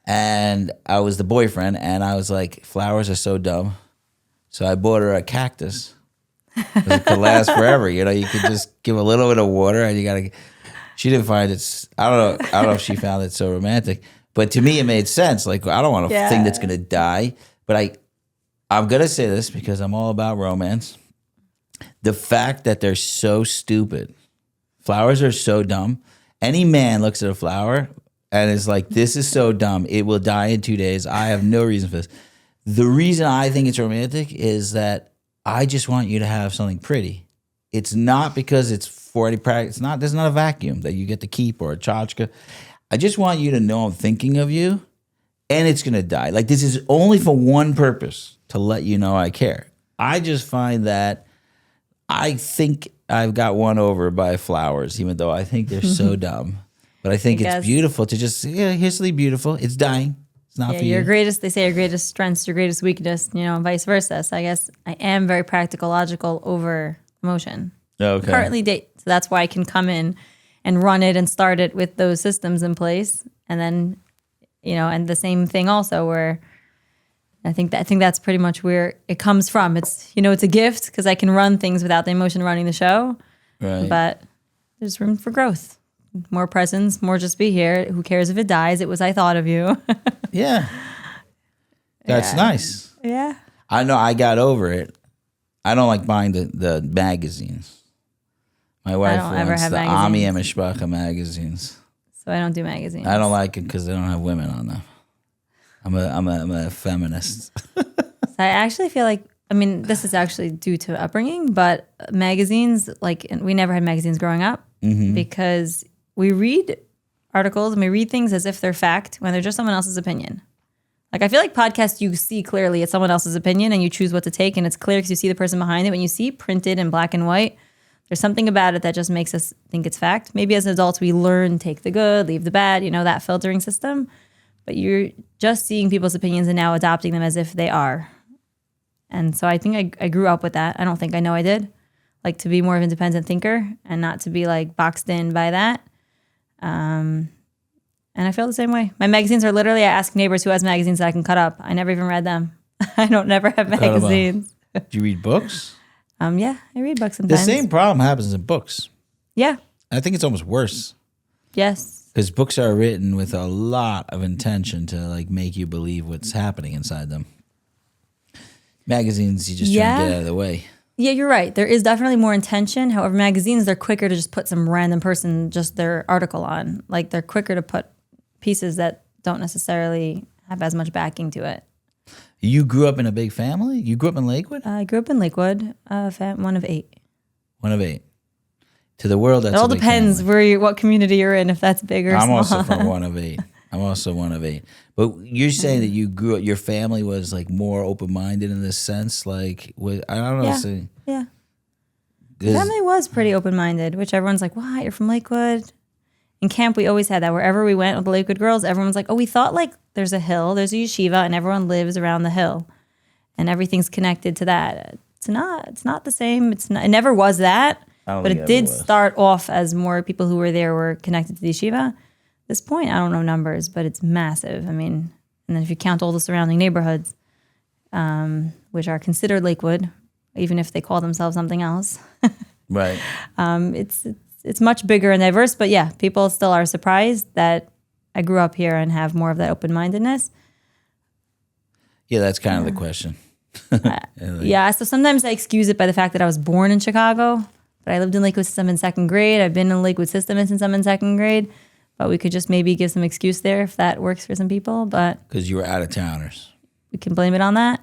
And I was the boyfriend, and I was like, flowers are so dumb. So I bought her a cactus. It could last forever. You could just give a little bit of water, and she didn't find it. I don't know if she found it so romantic, but to me it made sense. Like, I don't want a thing that's gonna die. But I'm gonna say this because I'm all about romance. The fact that they're so stupid, flowers are so dumb. Any man looks at a flower and is like, "This is so dumb. It will die in 2 days. I have no reason for this." The reason I think it's romantic is that I just want you to have something pretty. It's not because it's for any practice. There's not a vacuum that you get to keep or a tchotchke. I just want you to know I'm thinking of you, and it's going to die. Like, this is only for one purpose, to let you know I care. I just find that I think I've got won over by flowers, even though I think they're so dumb. But I think it's beautiful to just, here's something beautiful. It's dying. Not for your you. greatest, they say your greatest strengths, your greatest weakness, and vice versa. So I guess I am very practical, logical over emotion. Okay. Currently date. So that's why I can come in and run it and start it with those systems in place. And then, and the same thing also where I think that's pretty much where it comes from. It's, it's a gift because I can run things without the emotion running the show. Right. But there's room for growth. More presence, more just be here. Who cares if it dies? It was I thought of you. Yeah. That's nice. Yeah. I know I got over it. I don't like buying the magazines. My wife wants the Ami and Mishpacha magazines. So I don't do magazines. I don't like it because they don't have women on them. I'm a feminist. So I actually feel like, this is actually due to upbringing, but magazines, we never had magazines growing up because we read articles and we read things as if they're fact when they're just someone else's opinion. Like, I feel like podcasts, you see clearly it's someone else's opinion and you choose what to take, and it's clear because you see the person behind it. When you see printed in black and white, there's something about it that just makes us think it's fact. Maybe as adults, we learn, take the good, leave the bad, that filtering system. But you're just seeing people's opinions and now adopting them as if they are. And so I think I grew up with that. I don't think I know I did. Like, to be more of an independent thinker and not to be boxed in by that. And I feel the same way. My magazines are literally, I ask neighbors who has magazines that I can cut up. I never even read them. I don't never have magazines. Do you read books? Yeah, I read books The sometimes. same problem happens in books. Yeah. I think it's almost worse Yes. because books are written with a lot of intention to like make you believe what's happening inside them. Magazines, you just try and get out of the way. Yeah, you're right. There is definitely more intention. However, magazines, they're quicker to just put some random person, just their article on. Like they're quicker to put pieces that don't necessarily have as much backing to it. You grew up in a big family? You grew up in Lakewood? I grew up in Lakewood, one of 8. One of 8. To the world, that's It all a big depends family. what community you're in, if that's big or I'm small. also from one of 8. I'm also one of 8. But you're saying that you grew up, your family was like more open-minded in this sense? Like, I don't know. Yeah. So, Yeah. Family was pretty open-minded, which everyone's like, "What? You're from Lakewood?" In camp, we always had that. Wherever we went with the Lakewood girls, everyone's like, "Oh, we thought like there's a hill, there's a yeshiva, and everyone lives around the hill, and everything's connected to that." It's not. It's not the same. It's not. It never was that. don't But think it it did ever was. start off as more people who were there were connected to the yeshiva. At this point, I don't know numbers, but it's massive. I mean, and then if you count all the surrounding neighborhoods, which are considered Lakewood, even if they call themselves something else, right. it's much bigger and diverse. But yeah, people still are surprised that I grew up here and have more of that open-mindedness. Yeah, that's kind of the question. Yeah, so sometimes I excuse it by the fact that I was born in Chicago, but I lived in Lakewood since I'm in 2nd grade. I've been in Lakewood system since I'm in 2nd grade. But we could just maybe give some excuse there if that works for some people. But Because you were out-of-towners. we can blame it on that.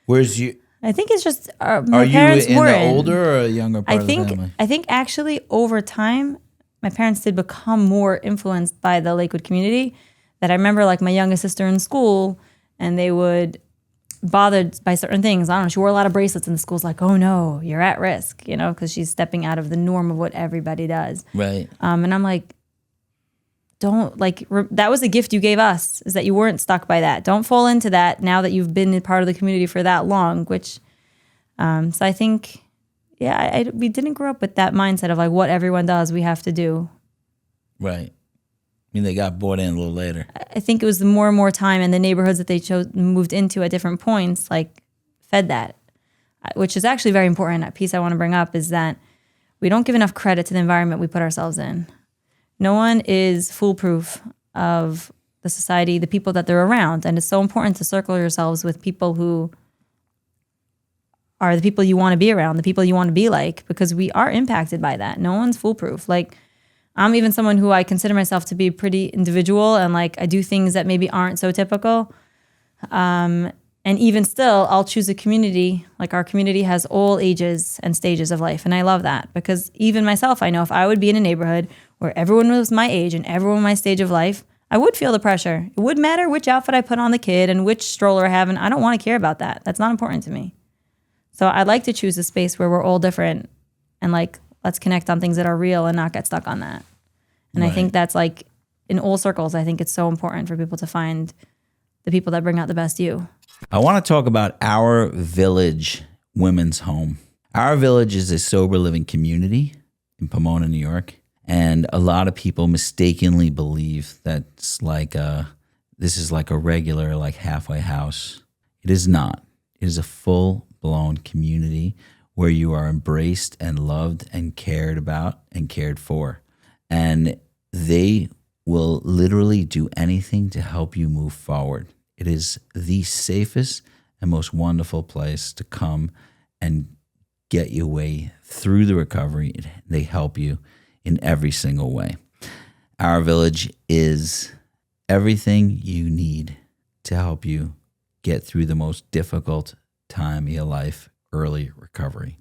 Where's you? I think it's just my Are you parents in were the older or a younger part I of the think family? I think actually over time, my parents did become more influenced by the Lakewood community. That I remember, like my youngest sister in school, and they would bothered by certain things. I don't know. She wore a lot of bracelets, and the school's like, "Oh no, you're at risk," because she's stepping out of the norm of what everybody does. Right. And I'm like, don't that was a gift you gave us, is that you weren't stuck by that. Don't fall into that now that you've been a part of the community for that long. Which, so I think, yeah, we didn't grow up with that mindset of like what everyone does, we have to do. Right. I mean, they got bought in a little later. I think it was the more and more time and the neighborhoods that they moved into at different points, like fed that, which is actually very important. A piece I want to bring up is that we don't give enough credit to the environment we put ourselves in. No one is foolproof of the society, the people that they're around. And it's so important to circle yourselves with people who are the people you want to be around, the people you want to be like, because we are impacted by that. No one's foolproof. Like, I'm even someone who I consider myself to be pretty individual, and like I do things that maybe aren't so typical. And even still, I'll choose a community. Like our community has all ages and stages of life. And I love that because even myself, I know if I would be in a neighborhood where everyone was my age and everyone my stage of life, I would feel the pressure. It would matter which outfit I put on the kid and which stroller I have. And I don't want to care about that. That's not important to me. So I'd like to choose a space where we're all different and like, let's connect on things that are real and not get stuck on that. And Right. I think that's like in all circles, I think it's so important for people to find the people that bring out the best you. I want to talk about Our Village Women's Home. Our Village is a sober living community in Pomona, New York. And a lot of people mistakenly believe that's like this is like a regular, like halfway house. It is not. It is a full-blown community where you are embraced and loved and cared about and cared for. And they will literally do anything to help you move forward. It is the safest and most wonderful place to come and get your way through the recovery. They help you in every single way. Our Village is everything you need to help you get through the most difficult time of your life, early recovery.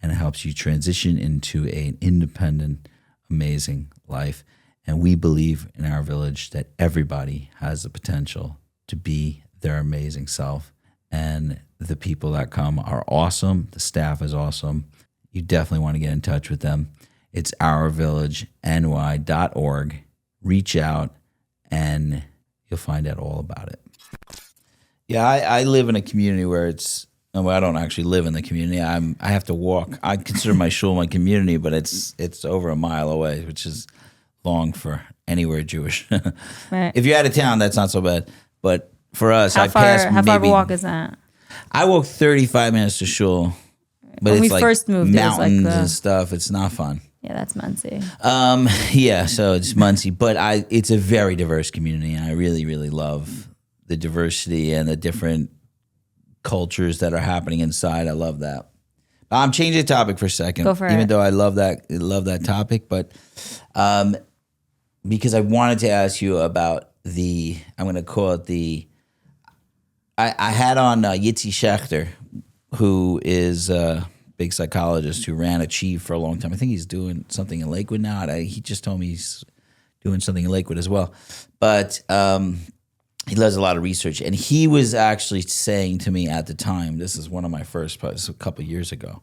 And it helps you transition into an independent, amazing life. And we believe in Our Village that everybody has the potential to be their amazing self. And the people that come are awesome. The staff is awesome. You definitely want to get in touch with them. It's ourvillageny.org. Reach out and you'll find out all about it. Yeah, I live in a community where I don't actually live in the community. I have to walk. I consider my shul my community, but it's over a mile away, which is long for anywhere Jewish. Right. If you're out of town, that's not so bad. But for us, How I pass far of a maybe. walk is that? I walk 35 minutes to shul. But when it's we like first moved, it was like mountains and stuff. It's not fun. Yeah, that's Muncie. Yeah, so it's Muncie, but it's a very diverse community, and I really, really love the diversity and the different cultures that are happening inside. I love that. I'm changing the topic for a second, Go for it. even though I love that topic, but because I wanted to ask you about I'm going to call it I had on Yitzi Schechter, who is big psychologist who ran Achieve for a long time. I think he's doing something in Lakewood now. He just told me he's doing something in Lakewood as well. But he does a lot of research. And he was actually saying to me at the time, this is one of my first posts a couple of years ago,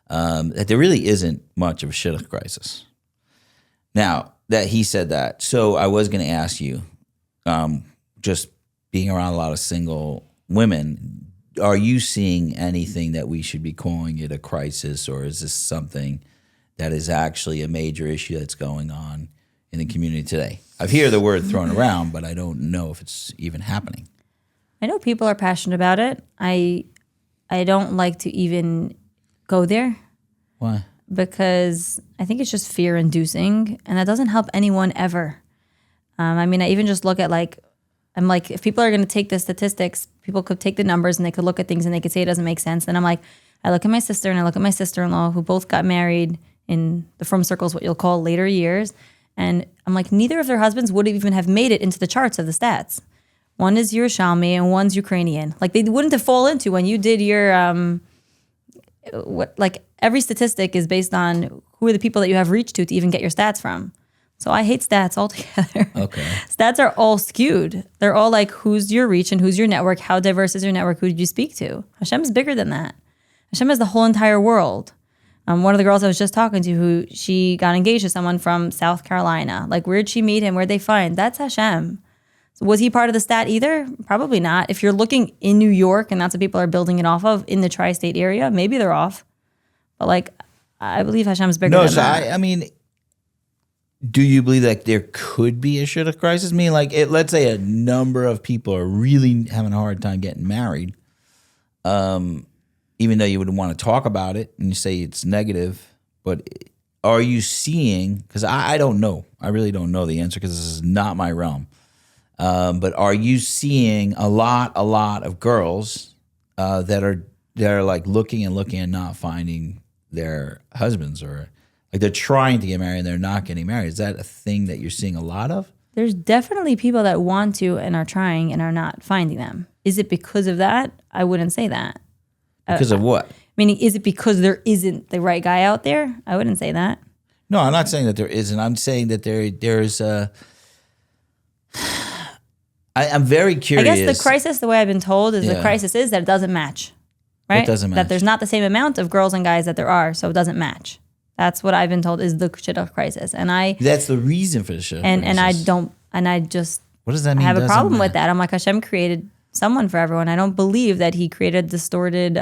that there really isn't much of a shidduch crisis. Now, that he said that. So I was going to ask you, just being around a lot of single women, are you seeing anything that we should be calling it a crisis, or is this something that is actually a major issue that's going on in the community today? I hear the word thrown around, but I don't know if it's even happening. I know people are passionate about it. I don't like to even go there. Why? Because I think it's just fear-inducing, and that doesn't help anyone ever. I mean, I even just look at I'm like, if people are going to take the statistics, people could take the numbers and they could look at things and they could say it doesn't make sense. And I'm like, I look at my sister and I look at my sister-in-law who both got married in the frum circles, what you'll call later years. And I'm like, neither of their husbands would even have made it into the charts of the stats. One is Yerushalmi and one's Ukrainian. Like they wouldn't have fallen into when you did your, every statistic is based on who are the people that you have reached to even get your stats from. So I hate stats altogether. Okay. Stats are all skewed. They're all like, who's your reach and who's your network? How diverse is your network? Who did you speak to? Hashem is bigger than that. Hashem is the whole entire world. One of the girls I was just talking to, who she got engaged to someone from South Carolina. Like, where'd she meet him? Where'd they find? That's Hashem. So was he part of the stat either? Probably not. If you're looking in New York and that's what people are building it off of in the tri-state area, maybe they're off. But I believe Hashem's bigger than that. I mean, do you believe that there could be a shidduch crisis? I mean, let's say a number of people are really having a hard time getting married, even though you would want to talk about it and you say it's negative. But are you seeing, because I don't know, I really don't know the answer because this is not my realm. But are you seeing a lot of girls that are like looking and not finding their husbands, or like they're trying to get married and they're not getting married? Is that a thing that you're seeing a lot of? There's definitely people that want to and are trying and are not finding them. Is it because of that? I wouldn't say that. Because of what? Meaning, is it because there isn't the right guy out there? I wouldn't say that. No, I'm not saying that there isn't. I'm saying that there's I'm very curious. I guess the crisis, the way I've been told, is the crisis is that it doesn't match. Right? It doesn't match. That there's not the same amount of girls and guys that there are, so it doesn't match. That's what I've been told is the shidduch crisis. And that's the reason for the shidduch crisis. I just what does that mean? I have a problem with that. I'm like, Hashem created someone for everyone. I don't believe that he created distorted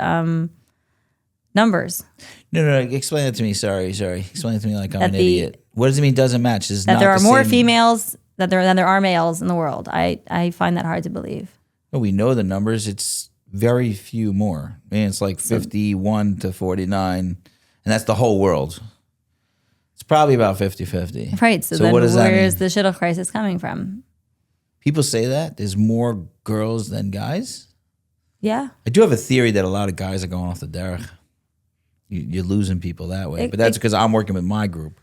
numbers. No. Explain that to me. Sorry. Explain it to me like I'm an idiot. What does it mean doesn't match? That there are more females than there are males in the world. I find that hard to believe. Well, we know the numbers. It's very few more. I mean, it's like 51 to 49, and that's the whole world. It's probably about 50-50. Right. So then what does that mean? Where is the shidduch crisis coming from? People say that there's more girls than guys. Yeah. I do have a theory that a lot of guys are going off the derech. You're losing people that way, but that's because I'm working with my group.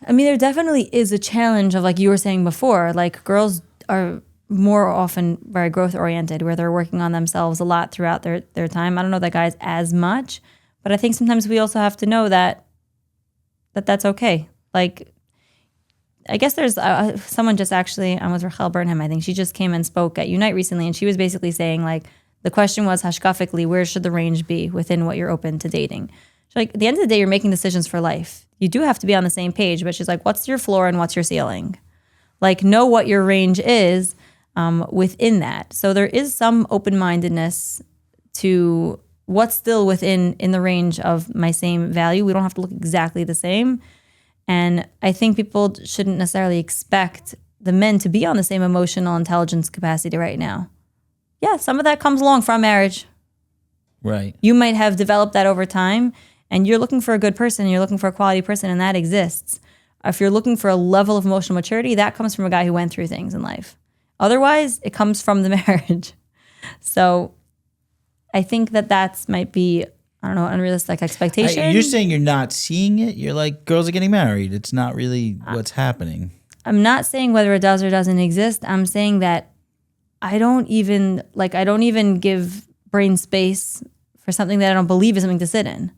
I mean, there definitely is a challenge of, like you were saying before, like girls are more often very growth oriented, where they're working on themselves a lot throughout their time. I don't know that guys as much, but I think sometimes we also have to know that's okay. Like, I guess there's someone just actually, I was Rachel Burnham, I think she just came and spoke at Unite recently, and she was basically saying, like, the question was hashkafically, where should the range be within what you're open to dating? She's like, at the end of the day, you're making decisions for life. You do have to be on the same page, but she's like, what's your floor and what's your ceiling? Like, know what your range is within that. So there is some open-mindedness to what's still in the range of my same value. We don't have to look exactly the same. And I think people shouldn't necessarily expect the men to be on the same emotional intelligence capacity right now. Yeah, some of that comes along from marriage. Right. You might have developed that over time, and you're looking for a good person, and you're looking for a quality person, and that exists. If you're looking for a level of emotional maturity, that comes from a guy who went through things in life. Otherwise, it comes from the marriage. So I think that might be, I don't know, unrealistic expectation. You're saying you're not seeing it? You're like, girls are getting married. It's not really what's happening. I'm not saying whether it does or doesn't exist. I'm saying that I don't even give brain space for something that I don't believe is something to sit in.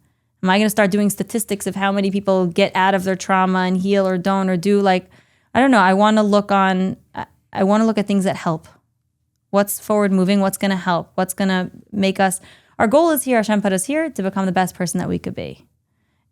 Am I going to start doing statistics of how many people get out of their trauma and heal or don't or do? Like, I don't know. I want to look at things that help. What's forward moving? What's going to help? What's going to make us? Our goal is here. Hashem put us here to become the best person that we could be.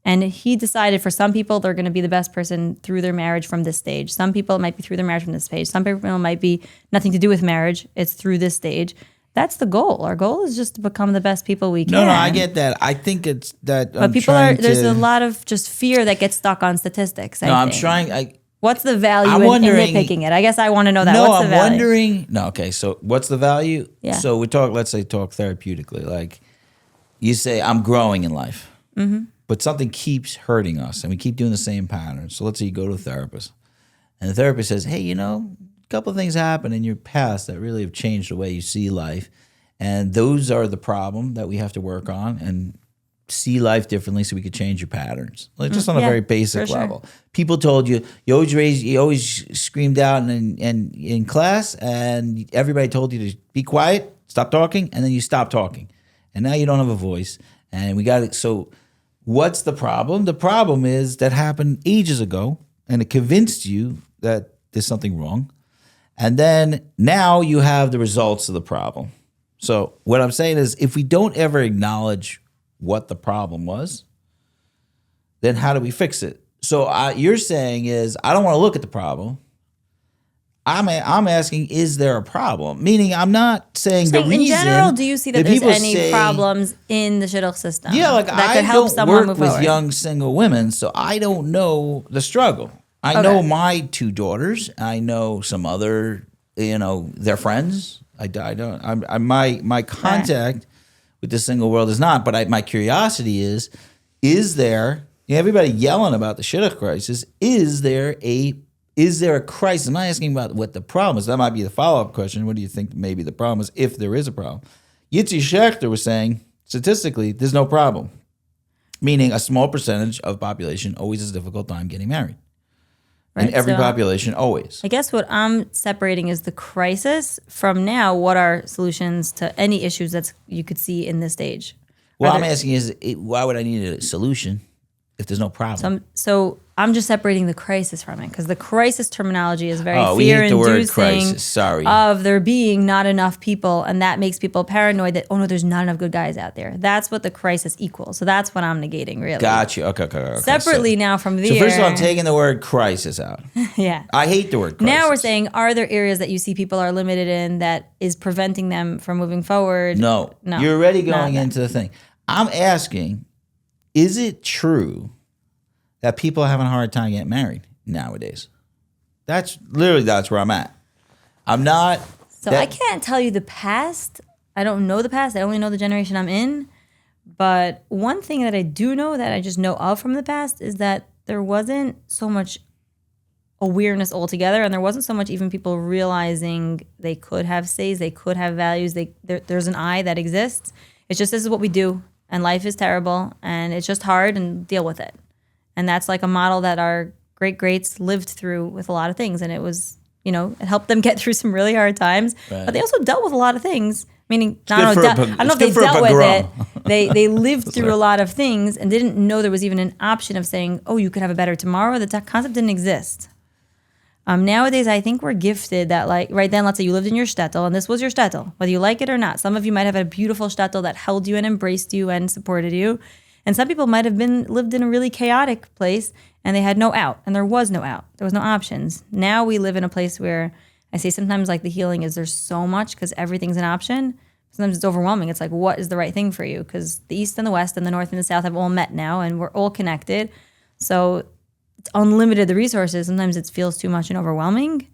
And he decided for some people they're going to be the best person through their marriage from this stage. Some people it might be through their marriage from this stage. Some people it might be nothing to do with marriage. It's through this stage. That's the goal. Our goal is just to become the best people we can. No, I get that. I think it's that. But there's a lot of just fear that gets stuck on statistics. I'm trying. What's the value in nitpicking it? I guess I want to know that. No, what's the value? wondering. No, okay. So what's the value? Yeah. So let's say talk therapeutically. Like you say, I'm growing in life, but something keeps hurting us and we keep doing the same pattern. So let's say you go to a therapist and the therapist says, hey, a couple of things happen in your past that really have changed the way you see life. And those are the problem that we have to work on and see life differently so we could change your patterns. Like just on a very basic level. Sure. People told you always screamed out in class and everybody told you to be quiet, stop talking, and then you stop talking. And now you don't have a voice. And we got it. So what's the problem? The problem is that happened ages ago and it convinced you that there's something wrong. And then now you have the results of the problem. So what I'm saying is if we don't ever acknowledge what the problem was, then how do we fix it? So you're saying is I don't want to look at the problem. I'm asking, is there a problem? Meaning I'm not saying the reason. In general, do you see that there's any problems in the shidduch system? Yeah, like that could help someone move forward? I don't work with young single women, so I don't know the struggle. I know my two daughters. I know some other, their friends. I don't. My contact with the single world is not. But my curiosity is there? Everybody yelling about the shidduch crisis. Is there a crisis? I'm not asking about what the problem is. That might be the follow-up question. What do you think maybe the problem is, if there is a problem? Yitzi Schechter was saying, statistically, there's no problem. Meaning a small percentage of population always has a difficult time getting married. Right, in every population, always. I guess what I'm separating is the crisis from now what are solutions to any issues that you could see in this stage. Well, I'm asking why would I need a solution if there's no problem? So I'm just separating the crisis from it because the crisis terminology is very fear-inducing. Sorry. Of there being not enough people, and that makes people paranoid that, oh no, there's not enough good guys out there. That's what the crisis equals. So that's what I'm negating, really. Got you. Okay. Separately now from there. So first of all, I'm taking the word crisis out. Yeah. I hate the word crisis. Now we're saying, are there areas that you see people are limited in that is preventing them from moving forward? No. You're already going into the thing. I'm asking, is it true that people are having a hard time getting married nowadays? That's where I'm at. I'm not. So I can't tell you the past. I don't know the past. I only know the generation I'm in. But one thing that I do know that I just know of from the past is that there wasn't so much awareness altogether, and there wasn't so much even people realizing they could have says, they could have values. There's an I that exists. It's just this is what we do, and life is terrible, and it's just hard, and deal with it. And that's like a model that our greats lived through with a lot of things. And it was, it helped them get through some really hard times. Right. But they also dealt with a lot of things. Meaning, I don't know if they dealt with it. They lived through a lot of things and didn't know there was even an option of saying, oh, you could have a better tomorrow. That concept didn't exist. Nowadays, I think we're gifted that, like, right then, let's say you lived in your shtetl, and this was your shtetl, whether you like it or not. Some of you might have a beautiful shtetl that held you and embraced you and supported you. And some people might have lived in a really chaotic place and they had no out, and there was no out. There was no options. Now we live in a place where I say sometimes like the healing is there's so much because everything's an option. Sometimes it's overwhelming. It's like, what is the right thing for you? Because the East and the West and the North and the South have all met now and we're all connected. So it's unlimited, the resources. Sometimes it feels too much and overwhelming.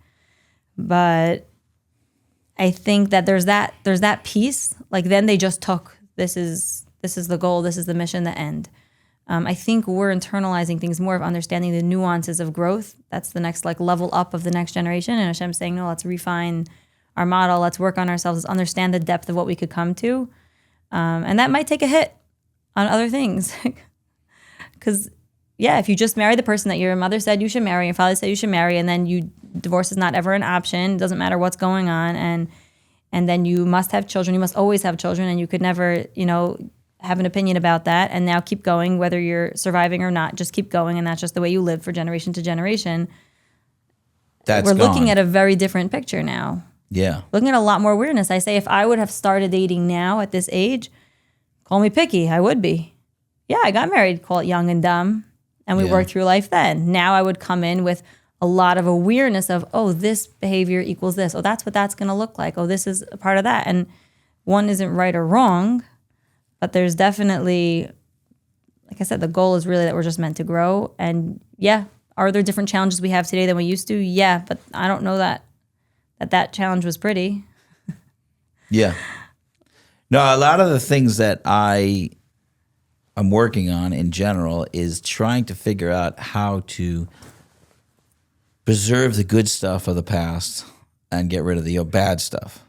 But I think that there's that piece. Like then they just took this is the goal, this is the mission, the end. I think we're internalizing things more of understanding the nuances of growth. That's the next like level up of the next generation. And Hashem's saying, no, let's refine our model. Let's work on ourselves. Let's understand the depth of what we could come to. And that might take a hit on other things. Because, yeah, if you just marry the person that your mother said you should marry, your father said you should marry, and then divorce is not ever an option, it doesn't matter what's going on, and then you must have children, you must always have children, and you could never, have an opinion about that, and now keep going, whether you're surviving or not, just keep going, and that's just the way you live for generation to generation. We're looking at a very different picture now. Yeah. Looking at a lot more weirdness. I say if I would have started dating now at this age, call me picky, I would be. Yeah, I got married, call it young and dumb, and we worked through life then. Now I would come in with a lot of awareness of, oh, this behavior equals this. Oh, that's what that's going to look like. Oh, this is a part of that. And one isn't right or wrong, but there's definitely, like I said, the goal is really that we're just meant to grow. And yeah, are there different challenges we have today than we used to? Yeah, but I don't know that challenge was pretty. Yeah. No, a lot of the things that I'm working on in general is trying to figure out how to preserve the good stuff of the past and get rid of the bad stuff.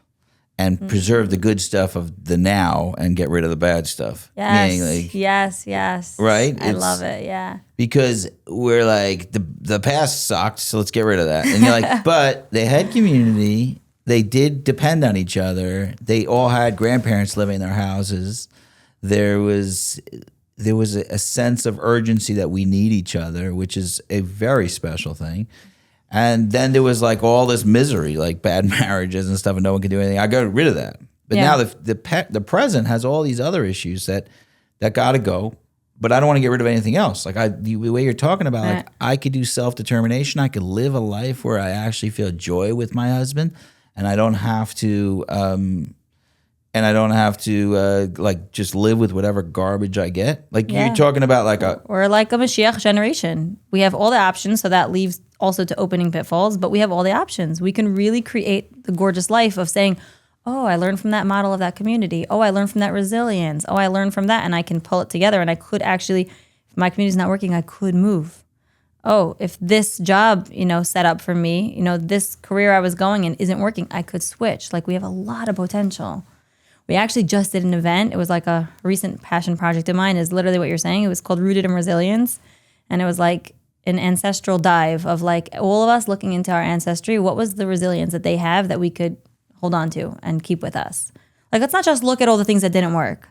And preserve the good stuff of the now and get rid of the bad stuff. Yes, yes. Right? I love it, yeah. Because we're like, the past sucked, so let's get rid of that. And you're like, but they had community. They did depend on each other. They all had grandparents living in their houses. There was a sense of urgency that we need each other, which is a very special thing. And then there was like all this misery, like bad marriages and stuff, and no one could do anything. I got rid of that. But now the present has all these other issues that got to go. But I don't want to get rid of anything else. Like the way you're talking about, like I could do self-determination. I could live a life where I actually feel joy with my husband, and I don't have to. Like just live with whatever garbage I get. Like you're talking about we're like a Mashiach generation. We have all the options, so that leaves also to opening pitfalls, but we have all the options. We can really create the gorgeous life of saying, oh, I learned from that model of that community. Oh, I learned from that resilience. Oh, I learned from that, and I can pull it together, and I could actually, if my community's not working, I could move. Oh, if this job, set up for me, this career I was going in isn't working, I could switch. Like we have a lot of potential. We actually just did an event. It was like a recent passion project of mine, is literally what you're saying. It was called Rooted in Resilience. And it was like an ancestral dive of like all of us looking into our ancestry. What was the resilience that they have that we could hold on to and keep with us? Like, let's not just look at all the things that didn't work.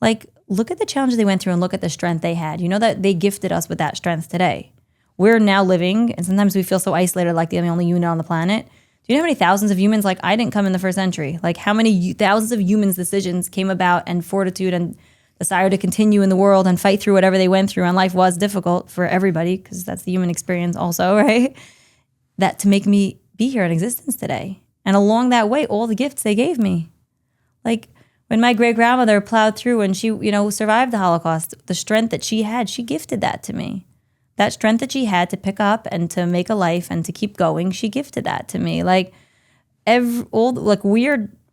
Like, look at the challenges they went through and look at the strength they had. You know that they gifted us with that strength today. We're now living, and sometimes we feel so isolated, like the only unit on the planet. Do you know how many thousands of humans, like I didn't come in the first century, like how many thousands of humans' decisions came about, and fortitude and desire to continue in the world and fight through whatever they went through, and life was difficult for everybody, because that's the human experience also, right? That to make me be here in existence today. And along that way, all the gifts they gave me. Like when my great-grandmother plowed through and she, survived the Holocaust, the strength that she had, she gifted that to me. That strength that she had to pick up and to make a life and to keep going, she gifted that to me. Like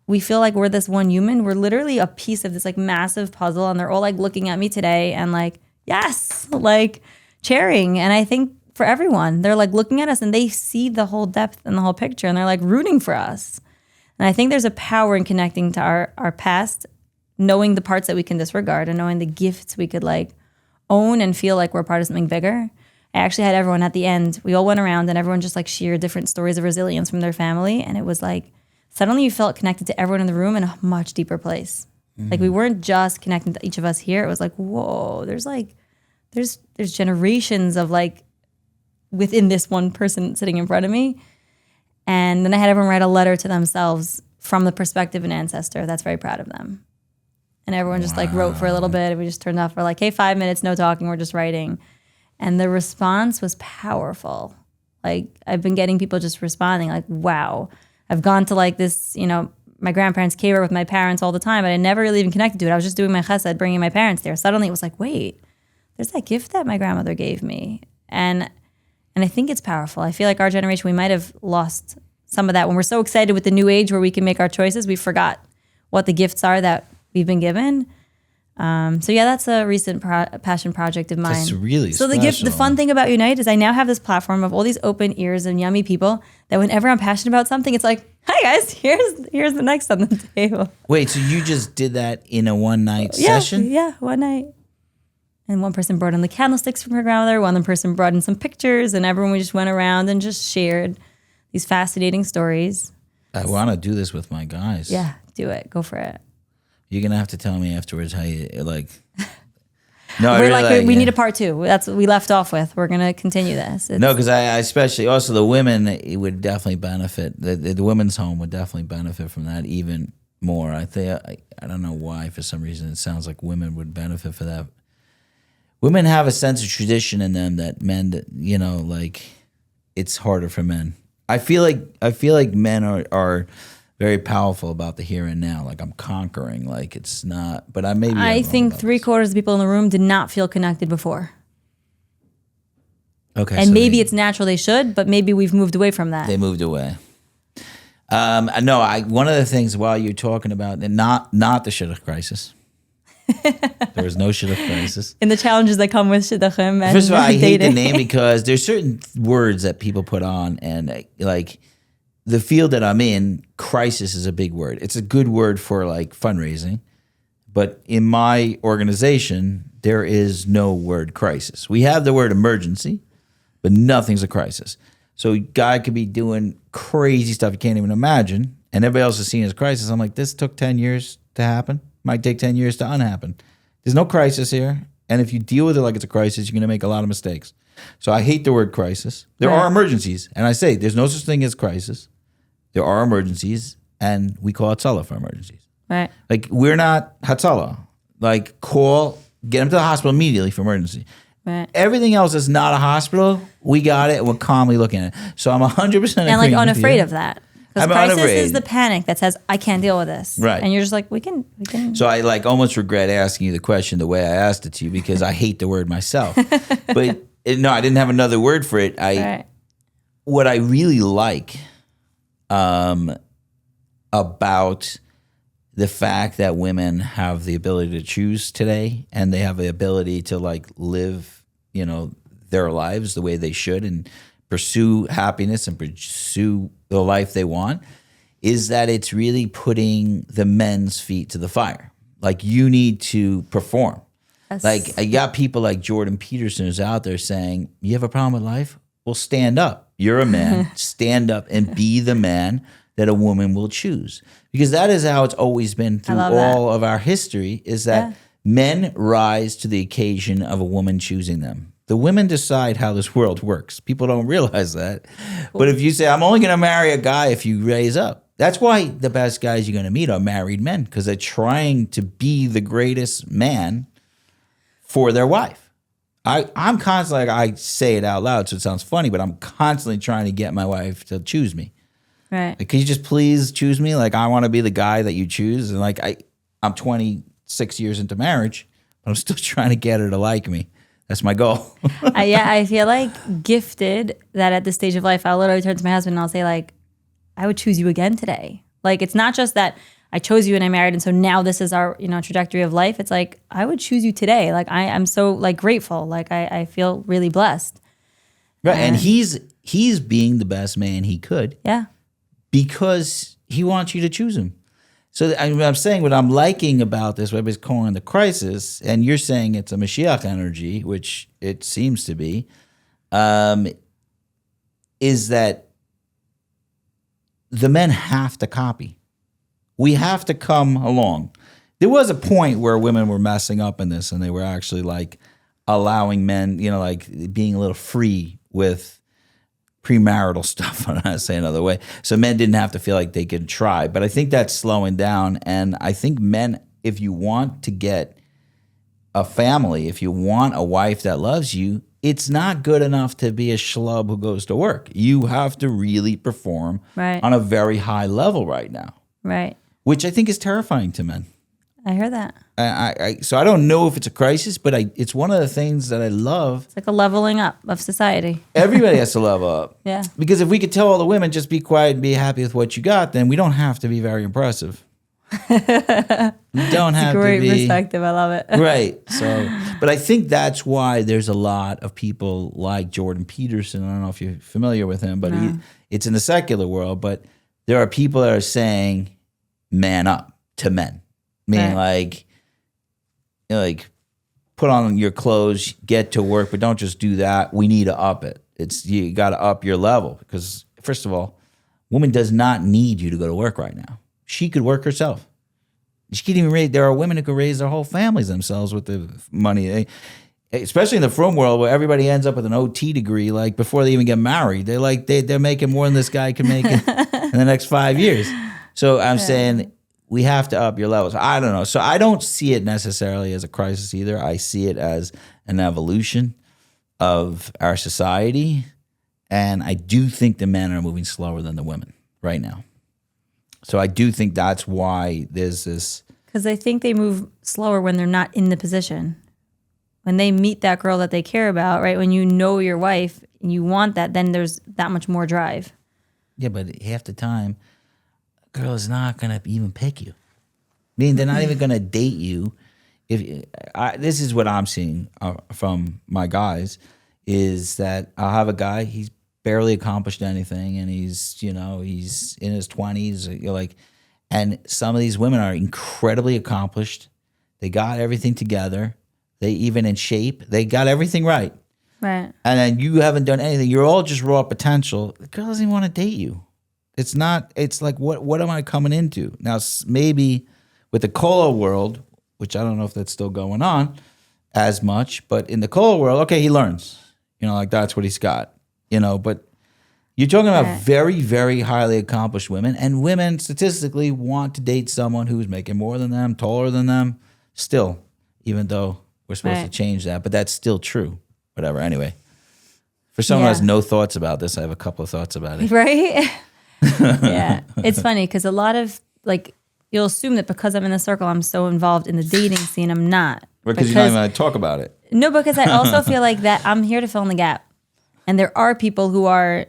we feel like we're this one human. We're literally a piece of this like massive puzzle, and they're all like looking at me today and like, yes, like cheering. And I think for everyone, they're like looking at us and they see the whole depth and the whole picture, and they're like rooting for us. And I think there's a power in connecting to our past, knowing the parts that we can disregard and knowing the gifts we could like own and feel like we're part of something bigger. I actually had everyone at the end, we all went around and everyone just like shared different stories of resilience from their family. And it was like, suddenly you felt connected to everyone in the room in a much deeper place. Mm-hmm. Like we weren't just connecting to each of us here. It was like, whoa, there's generations of like within this one person sitting in front of me. And then I had everyone write a letter to themselves from the perspective of an ancestor that's very proud of them. And everyone just like wrote for a little bit, and we just turned off for like, hey, 5 minutes, no talking, we're just writing. And the response was powerful. Like I've been getting people just responding like, wow. I've gone to like this, my grandparents' kibbutz with my parents all the time, but I never really even connected to it. I was just doing my chesed, bringing my parents there. Suddenly it was like, wait, there's that gift that my grandmother gave me. And I think it's powerful. I feel like our generation, we might have lost some of that. When we're so excited with the new age where we can make our choices, we forgot what the gifts are that we've been given. So yeah, that's a recent passion project of mine. That's really so special. the fun thing about Unite is I now have this platform of all these open ears and yummy people that whenever I'm passionate about something, it's like, hi guys, here's the next on the table. Wait, so you just did that in a one-night session? Yeah, one night. And one person brought in the candlesticks from her grandmother. One person brought in some pictures, and everyone just went around and just shared these fascinating stories. I want to do this with my guys. Yeah, do it. Go for it. You're gonna have to tell me afterwards how you like. No, We need a part 2. That's what we left off with. We're gonna continue this. No, because I especially also the women, it would definitely benefit. The women's home would definitely benefit from that even more. I think I don't know why, for some reason it sounds like women would benefit for that. Women have a sense of tradition in them that men, like it's harder for men. I feel like men are very powerful about the here and now. Like I'm conquering. Like it's not. But I think 3/4 of the people in the room did not feel connected before. Okay, and maybe it's natural they should, but maybe we've moved away from that. They moved away. No, one of the things while you're talking about not the shidduch crisis. There was no shidduch crisis. And the challenges that come with shidduchim and first of all, I hate the dating. name because there's certain words that people put on, and like the field that I'm in, crisis is a big word. It's a good word for like fundraising, but in my organization, there is no word crisis. We have the word emergency, but nothing's a crisis. So a guy could be doing crazy stuff you can't even imagine, and everybody else is seeing it as a crisis. I'm like, this took 10 years to happen. Might take 10 years to unhappen. There's no crisis here. And if you deal with it like it's a crisis, you're going to make a lot of mistakes. So I hate the word crisis. There are emergencies. And I say there's no such thing as crisis. There are emergencies, and we call Hatzalah for emergencies. Right. Like we're not Hatzalah. Like get them to the hospital immediately for emergency. Right. Everything else is not a hospital. We got it. We're calmly looking at it. So I'm 100% and like unafraid of that. Because crisis is the panic that says, I can't deal with this. Right. And you're just like, we can. So I like almost regret asking you the question the way I asked it to you because I hate the word myself. But no, I didn't have another word for it. What I really like about the fact that women have the ability to choose today and they have the ability to like live, their lives the way they should and pursue happiness and pursue the life they want is that it's really putting the men's feet to the fire. Like you need to perform. Yes. Like I got people like Jordan Peterson who's out there saying, you have a problem with life? Well, stand up. You're a man. Stand up and be the man that a woman will choose. Because that is how it's always been through all of our history is that men rise to the occasion of a woman choosing them. The women decide how this world works. People don't realize that. But if you say, I'm only going to marry a guy if you raise up. That's why the best guys you're going to meet are married men because they're trying to be the greatest man for their wife. I'm constantly, like I say it out loud so it sounds funny, but I'm constantly trying to get my wife to choose me. Right. Like, can you just please choose me? Like, I want to be the guy that you choose. And like, I'm 26 years into marriage, but I'm still trying to get her to like me. That's my goal. I feel like gifted that at this stage of life, I'll literally turn to my husband and I'll say like, I would choose you again today. Like, it's not just that I chose you and I married, and so now this is our trajectory of life. It's like I would choose you today. Like I'm so like grateful. Like I feel really blessed. Right, and he's being the best man he could. Yeah, because he wants you to choose him. So I'm saying what I'm liking about this, what everybody's calling the crisis, and you're saying it's a Mashiach energy, which it seems to be, is that the men have to copy. We have to come along. There was a point where women were messing up in this, and they were actually like allowing men, like being a little free with premarital stuff. I'm not saying another way. So men didn't have to feel like they could try. But I think that's slowing down. And I think men, if you want to get a family, if you want a wife that loves you, it's not good enough to be a schlub who goes to work. You have to really perform on a very high level right now. Right. Which I think is terrifying to men. I hear that. So I don't know if it's a crisis, but it's one of the things that I love. It's like a leveling up of society. Everybody has to level up. Yeah. Because if we could tell all the women just be quiet and be happy with what you got, then we don't have to be very impressive. You don't have Great to be perspective. I love it. right. So, but I think that's why there's a lot of people like Jordan Peterson. I don't know if you're familiar with him, but it's in the secular world. But there are people that are saying, "Man up" to men, meaning like put on your clothes, get to work, but don't just do that. We need to up it. You got to up your level because first of all, woman does not need you to go to work right now. She could work herself. She can't even raise. There are women who can raise their whole families themselves with the money. Especially in the frum world where everybody ends up with an OT degree, like before they even get married. They're making more than this guy can make in the next 5 years. So I'm saying we have to up your levels. I don't know. So I don't see it necessarily as a crisis either. I see it as an evolution of our society. And I do think the men are moving slower than the women right now. So I do think that's why there's this. Because I think they move slower when they're not in the position. When they meet that girl that they care about, right? When you know your wife and you want that, then there's that much more drive. Yeah, but half the time, a girl is not going to even pick you. I mean, they're not even going to date you. This is what I'm seeing from my guys, is that I'll have a guy, he's barely accomplished anything, and he's in his 20s, and some of these women are incredibly accomplished. They got everything together. They even in shape. They got everything right. Right. And then you haven't done anything. You're all just raw potential. The girl doesn't even want to date you. It's like, what am I coming into? Now, maybe with the cola world, which I don't know if that's still going on as much, but in the cola world, okay, he learns. That's what he's got. But you're talking about very, very highly accomplished women, and women statistically want to date someone who's making more than them, taller than them, still, even though we're supposed to change that, but that's still true. Whatever. Anyway, for someone who has no thoughts about this, I have a couple of thoughts about it. Right? Yeah. It's funny because a lot of, you'll assume that because I'm in the circle, I'm so involved in the dating scene. I'm not. Because you're not even going to talk about it. No, because I also feel like that I'm here to fill in the gap. And there are people who are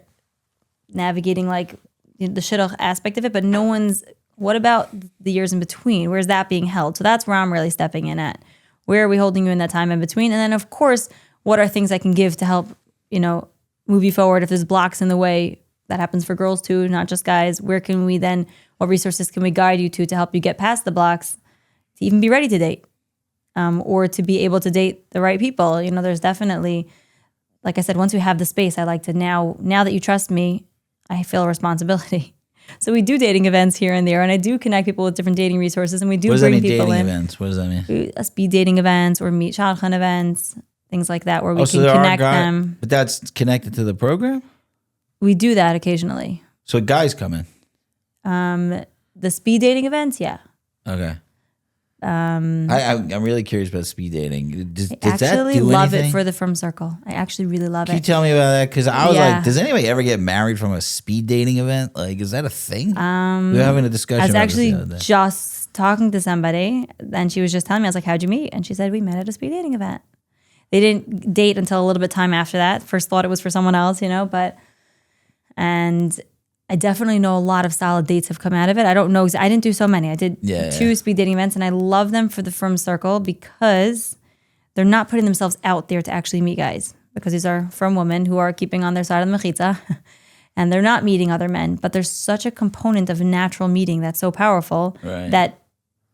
navigating the shidduch aspect of it, but no one's, what about the years in between? Where's that being held? So that's where I'm really stepping in at. Where are we holding you in that time in between? And then, of course, what are things I can give to help, move you forward? If there's blocks in the way, that happens for girls too, not just guys. Where can we then, what resources can we guide you to help you get past the blocks to even be ready to date? Or to be able to date the right people? There's definitely, like I said, once we have the space, I like to now that you trust me, I feel a responsibility. So we do dating events here and there, and I do connect people with different dating resources, and we do bring people in. Events? What does that mean? Speed dating events or meet Shabbaton events, things like that, where we can connect them. But that's connected to the program? We do that occasionally. So guys come in? The speed dating events, yeah. Okay. I'm really curious about speed dating. Does I that actually do love anything? it for the frum circle. I actually really love Can you it. tell me about that? Because I was like, does anybody ever get married from a speed dating event? Is that a thing? We were having a discussion I was about actually this the other day. just talking to somebody, and she was just telling me, I was like, how'd you meet? And she said, we met at a speed dating event. They didn't date until a little bit time after that. First thought it was for someone else, and I definitely know a lot of solid dates have come out of it. I don't know. I didn't do so many. I did two speed dating events, and I love them for the frum circle because they're not putting themselves out there to actually meet guys, because these are frum women who are keeping on their side of the mechitza, and they're not meeting other men. But there's such a component of natural meeting that's so powerful that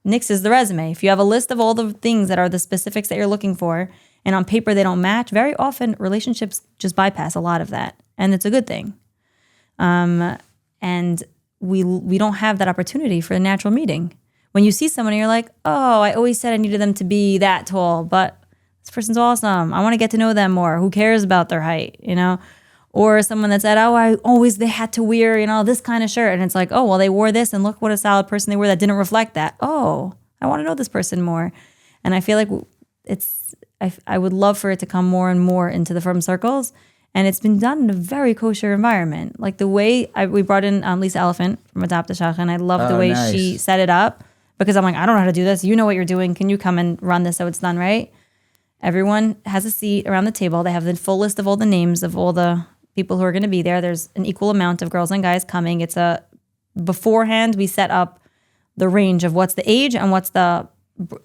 nixes the resume. If you have a list of all the things that are the specifics that you're looking for, and on paper they don't match, very often relationships just bypass a lot of that, and it's a good thing. And we don't have that opportunity for a natural meeting. When you see someone and you're like, oh, I always said I needed them to be that tall, but this person's awesome. I want to get to know them more. Who cares about their height, Or someone that said, oh, they had to wear, this kind of shirt. And it's like, oh, well, they wore this, and look what a solid person they were that didn't reflect that. Oh, I want to know this person more. And I feel like I would love for it to come more and more into the frum circles. And it's been done in a very kosher environment. Like the way we brought in Lisa Elephant from Adopt a Shach, and I love the way she set it up, because I'm like, I don't know how to do this. You know what you're doing. Can you come and run this so it's done right? Everyone has a seat around the table. They have the full list of all the names of all the people who are going to be there. There's an equal amount of girls and guys coming. Beforehand, we set up the range of what's the age and what's the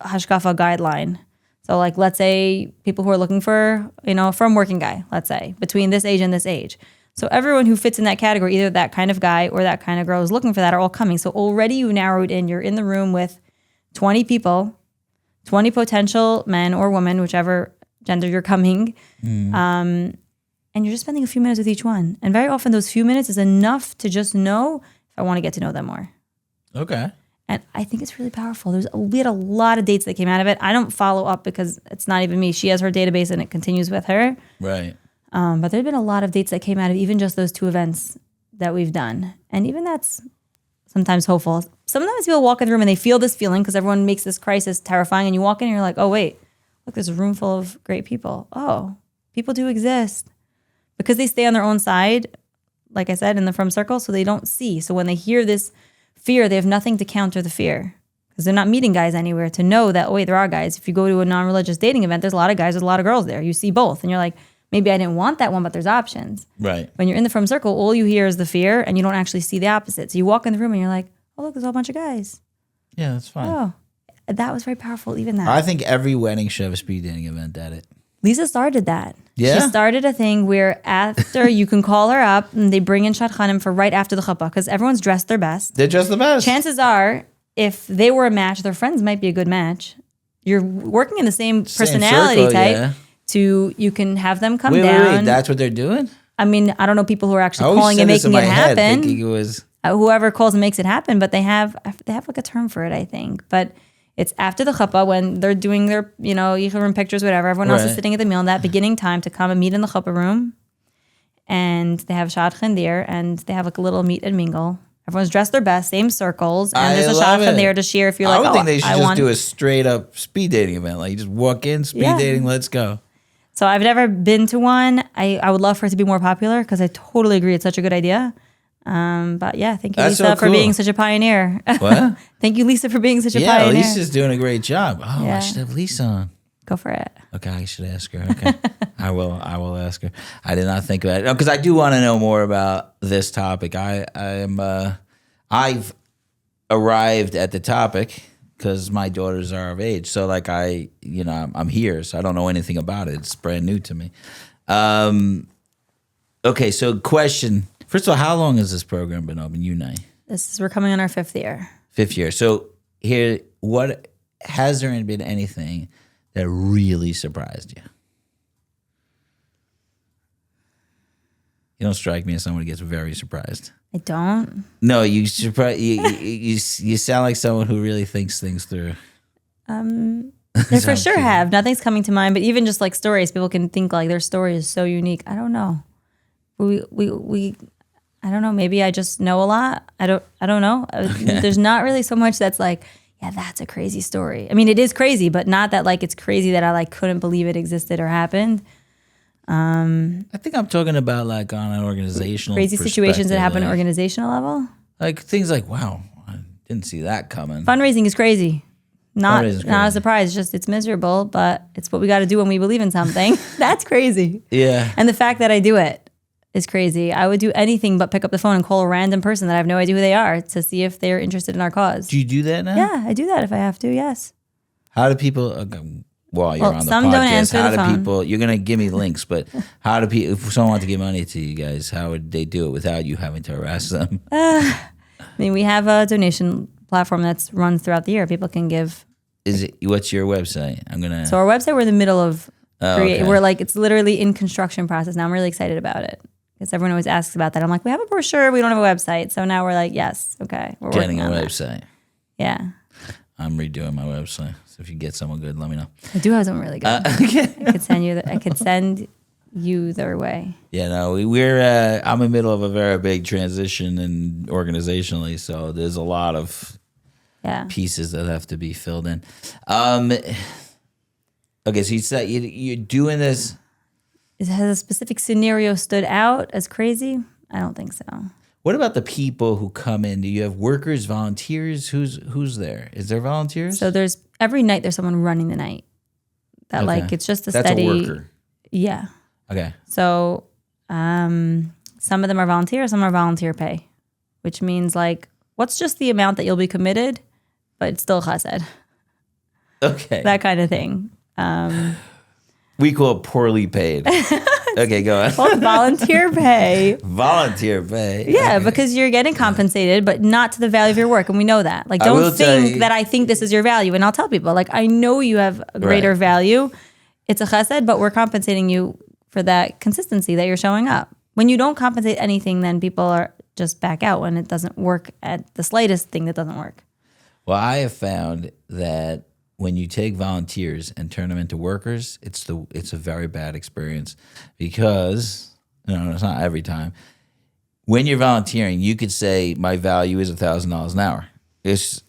hashkafa guideline. So like, let's say people who are looking for, from working guy, let's say, between this age and this age. So everyone who fits in that category, either that kind of guy or that kind of girl is looking for that, are all coming. So already you narrowed in. You're in the room with 20 people, 20 potential men or women, whichever gender you're coming. And you're just spending a few minutes with each one. And very often those few minutes is enough to just know if I want to get to know them more. Okay. And I think it's really powerful. We had a lot of dates that came out of it. I don't follow up because it's not even me. She has her database and it continues with her. Right. But there have been a lot of dates that came out of even just those 2 events that we've done. And even that's sometimes hopeful. Sometimes people walk in the room and they feel this feeling because everyone makes this crisis terrifying. And you walk in and you're like, oh, wait, look, there's a room full of great people. Oh, people do exist. Because they stay on their own side, like I said, in the frum circle, so they don't see. So when they hear this fear, they have nothing to counter the fear. Because they're not meeting guys anywhere to know that, oh, wait, there are guys. If you go to a non-religious dating event, there's a lot of guys, there's a lot of girls there. You see both. And you're like, maybe I didn't want that one, but there's options. Right. When you're in the frum circle, all you hear is the fear and you don't actually see the opposite. So you walk in the room and you're like, oh, look, there's a whole bunch of guys. Yeah, that's fine. Oh, that was very powerful, even that. I think every wedding should have a speed dating event at it. Lisa started that. Yeah? She started a thing where after you can call her up and they bring in shadchanim for right after the chuppah because everyone's dressed their best. They're just the best. Chances are, if they were a match, their friends might be a good match. You're working in the same personality circle, type. Yeah. You can have them come Wait, down. that's what they're doing? I mean, I don't know people who are I actually always calling said and this in making my it head, happen. thinking it was... Whoever calls and makes it happen, but they have like a term for it, I think. But it's after the chuppah when they're doing their, yichur pictures, whatever. Everyone else is Right. sitting at the meal in that beginning time to come and meet in the chuppah room. And they have shad chindir and they have like a little meet and mingle. Everyone's dressed their best, same circles. And there's a shad chindir to share if you're like, I would think they should just want... do a straight up speed dating event. Like you just walk in, speed dating, let's go. So I've never been to one. I would love for it to be more popular because I totally agree it's such a good idea. But yeah, thank you, That's Lisa, so for cool. being such a pioneer. What? Thank you, Lisa, for being such a Yeah, pioneer. Lisa's doing a great job. Oh, Yeah. I should have Lisa on. Go for it. Okay, I should ask her. Okay, I will ask her. I did not think about it because I do want to know more about this topic. I've arrived at the topic because my daughters are of age. So like I'm here, so I don't know anything about it. It's brand new to me. Okay, so question. First of all, how long has this program been open, Unite? We're coming on our 5th year. 5th year. So here, what has there been anything that really surprised you? You don't strike me as someone who gets very surprised. I don't. No, you surprise. You sound like someone who really thinks things through. They for sure have. Nothing's coming to mind, but even just like stories, people can think like their story is so unique. I don't know. I don't know. Maybe I just know a lot. I don't know. Okay. There's not really so much that's like, yeah, that's a crazy story. I mean, it is crazy, but not that like it's crazy that I like couldn't believe it existed or happened. I think I'm talking about like on an organizational crazy situations that happen like, at organizational level. Like things like, wow, I didn't see that coming. Fundraising is crazy. Not Fundraising's a crazy. surprise. It's just it's miserable, but it's what we got to do when we believe in something. That's crazy. Yeah. And the fact that I do it is crazy. I would do anything but pick up the phone and call a random person that I have no idea who they are to see if they're interested in our cause. Do you do that now? Yeah, I do that if I have to. Yes. How do people? While you're on the some don't podcast, answer how the do phone. people? You're gonna give me links, but how do people? If someone wants to give money to you guys, how would they do it without you having to harass them? I mean, we have a donation platform that's runs throughout the year. People can give. Is it? What's your website? I'm gonna. So our website, we're in the middle of create. okay. We're like it's literally in construction process now. I'm really excited about it because everyone always asks about that. I'm like, we have a brochure, we don't have a website. So now we're like, yes, okay, we're Getting working a on that. website. Yeah, I'm redoing my website. So if you get someone good, let me know. I do have something really good. Okay. I could send you their way. Yeah, no, we're. I'm in the middle of a very big transition and organizationally, so there's a lot of pieces that have to be filled in. Okay, so you said you're doing this. Has a specific scenario stood out as crazy? I don't think so. What about the people who come in? Do you have workers, volunteers? Who's there? Is there volunteers? So there's every night there's someone running the night. That Okay. like it's just a That's steady. a worker. Yeah. Okay. So some of them are volunteer, some are volunteer pay, which means like what's just the amount that you'll be committed but it's still chesed. Okay. That kind of thing. We call it poorly paid. Okay, go on. Well, volunteer pay. Volunteer pay. Yeah, Okay. because you're getting compensated, but not to the value of your work. And we know that. Like, I will don't tell think you- that I think this is your value. And I'll tell people, like, I know you have a greater Right. value. It's a chesed, but we're compensating you for that consistency that you're showing up. When you don't compensate anything, then people are just back out when it doesn't work at the slightest thing that doesn't work. Well, I have found that when you take volunteers and turn them into workers, it's a very bad experience because it's not every time. When you're volunteering, you could say my value is $1,000 an hour.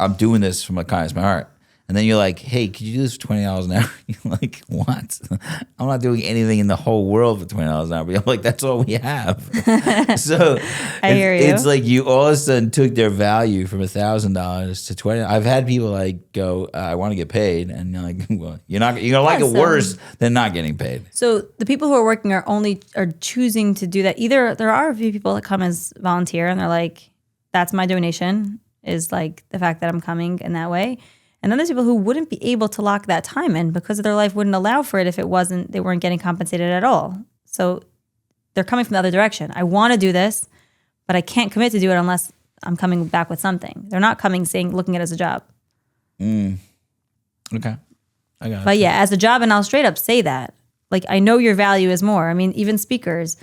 I'm doing this from the kindness of my heart. And then you're like, hey, could you do this for $20 an hour? You're like, what? I'm not doing anything in the whole world for $20 an hour. But I'm like, that's all we have. So I hear you. It's like you all of a sudden took their value from $1,000 to $20. I've had people like go, I want to get paid, and you're like, well, you're gonna like it worse than not getting paid. So the people who are working are choosing to do that. Either there are a few people that come as volunteer and they're like, that's my donation, is like the fact that I'm coming in that way. And then there's people who wouldn't be able to lock that time in because their life wouldn't allow for it if they weren't getting compensated at all. So they're coming from the other direction. I want to do this, but I can't commit to do it unless I'm coming back with something. They're not looking at it as a job. Okay. I got it. But yeah, as a job, and I'll straight up say that. Like, I know your value is more. I mean, even speakers,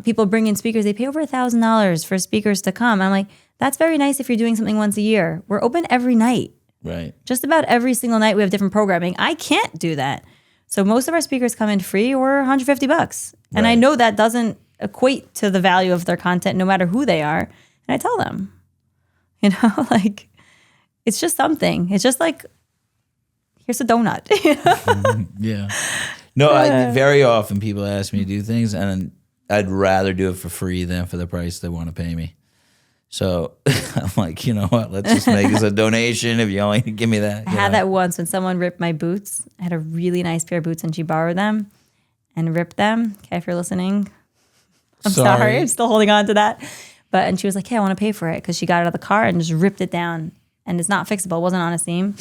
people bring in speakers, they pay over $1,000 for speakers to come. I'm like, that's very nice if you're doing something once a year. We're open every night. Right. Just about every single night we have different programming. I can't do that. So most of our speakers come in free or $150. And I Right. know that doesn't equate to the value of their content no matter who they are. And I tell them, like, it's just something. It's just like, here's a donut. Yeah. No, very often people ask me to do things, and I'd rather do it for free than for the price they want to pay me. So I'm like, you know what? Let's just make this a donation if you only give me that. I had that once when someone ripped my boots. I had a really nice pair of boots and she borrowed them and ripped them. Okay, if you're listening, I'm sorry. I'm still holding on to that. And she was like, hey, I want to pay for it, because she got out of the car and just ripped it down. And it's not fixable. It wasn't on a seam.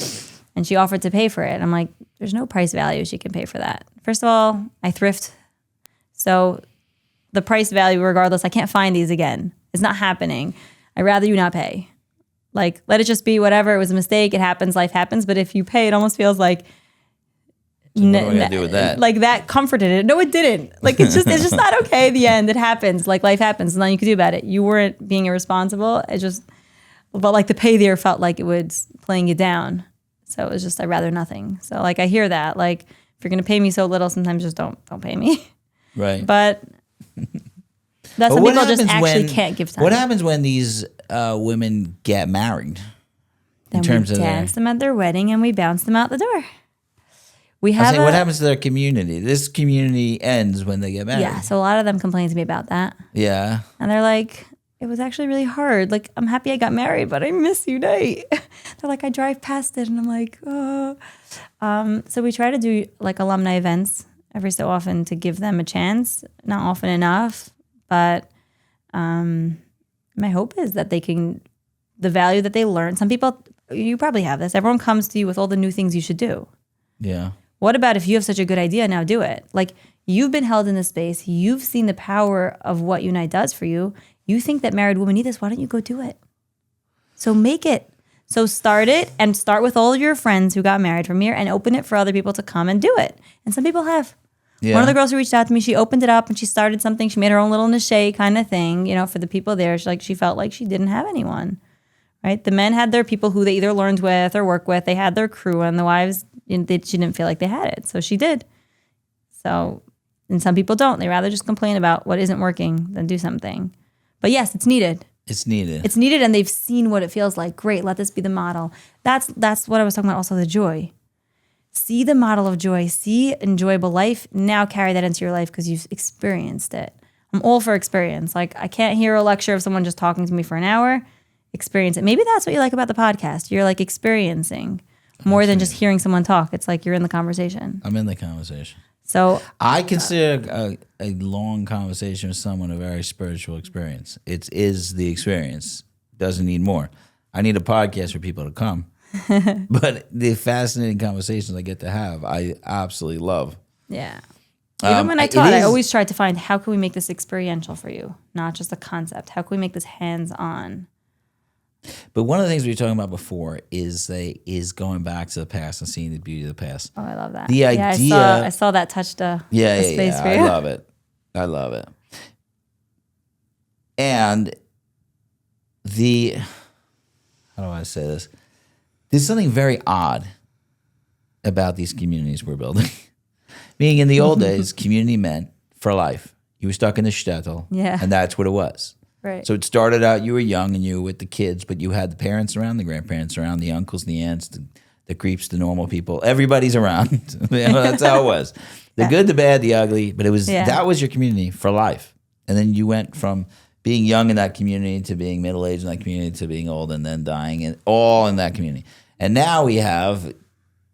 And she offered to pay for it. I'm like, there's no price value she can pay for that. First of all, I thrift. So the price value, regardless, I can't find these again. It's not happening. I'd rather you not pay. Like, let it just be whatever. It was a mistake. It happens. Life happens. But if you pay, it almost feels like, So what am I gonna do with that? Like, that comforted it. No, it didn't. Like, it's just not okay at the end. It happens. Like, life happens. There's nothing you can do about it. You weren't being irresponsible. But like the pay there felt like it was playing you down. So it was just, I'd rather nothing. So like, I hear that. Like, if you're going to pay me so little, sometimes just don't pay me. Right. But that's some what people just happens actually when- can't give time. What happens when these women get married? Then terms we of dance them at their wedding and we bounce them out the door. We I'm have saying, what happens to their community? This community ends when they get married. Yeah, so a lot of them complain to me about that. Yeah. And they're like, it was actually really hard. Like, I'm happy I got married, but I miss Unite. They're like, I drive past it and I'm like, oh. So we try to do like alumni events every so often to give them a chance. Not often enough, but my hope is that they can, the value that they learn. Some people, you probably have this. Everyone comes to you with all the new things you should do. Yeah. What about if you have such a good idea, now do it? Like, you've been held in this space. You've seen the power of what Unite does for you. You think that married women need this. Why don't you go do it? So make it. So start it, and start with all your friends who got married from here and open it for other people to come and do it. And some people have. Yeah. One of the girls who reached out to me, she opened it up and she started something. She made her own little niche kind of thing, for the people there. She felt like she didn't have anyone, right? The men had their people who they either learned with or work with. They had their crew, and the wives, she didn't feel like they had it. So she did. So, and some people don't. They rather just complain about what isn't working than do something. But yes, it's needed. It's needed. It's needed, and they've seen what it feels like. Great, let this be the model. That's what I was talking about, also the joy. See the model of joy. See enjoyable life. Now carry that into your life because you've experienced it. I'm all for experience. Like, I can't hear a lecture of someone just talking to me for an hour. Experience it. Maybe that's what you like about the podcast. You're like experiencing more than just hearing someone talk. It's like you're in the conversation. I'm in the conversation. So I consider a long conversation with someone a very spiritual experience. It is the experience. Doesn't need more. I need a podcast for people to come. But the fascinating conversations I get to have, I absolutely love. Yeah. Even when I taught, it I is- always tried to find how can we make this experiential for you, not just a concept. How can we make this hands-on? But one of the things we were talking about before is going back to the past and seeing the beauty of the past. Oh, I love that. The idea, I saw that touched a yeah, space for you. I love it. I love it. And how do I say this? There's something very odd about these communities we're building. Meaning in the old days, community meant for life. You were stuck in the shtetl, Yeah. and that's what it was. Right. So it started out, you were young and you were with the kids, but you had the parents around, the grandparents around, the uncles, the aunts, the creeps, the normal people. Everybody's around. That's how it was. The good, the bad, the ugly. But that was your community for life. And then you went from being young in that community to being middle-aged in that community to being old and then dying, and all in that community. And now we have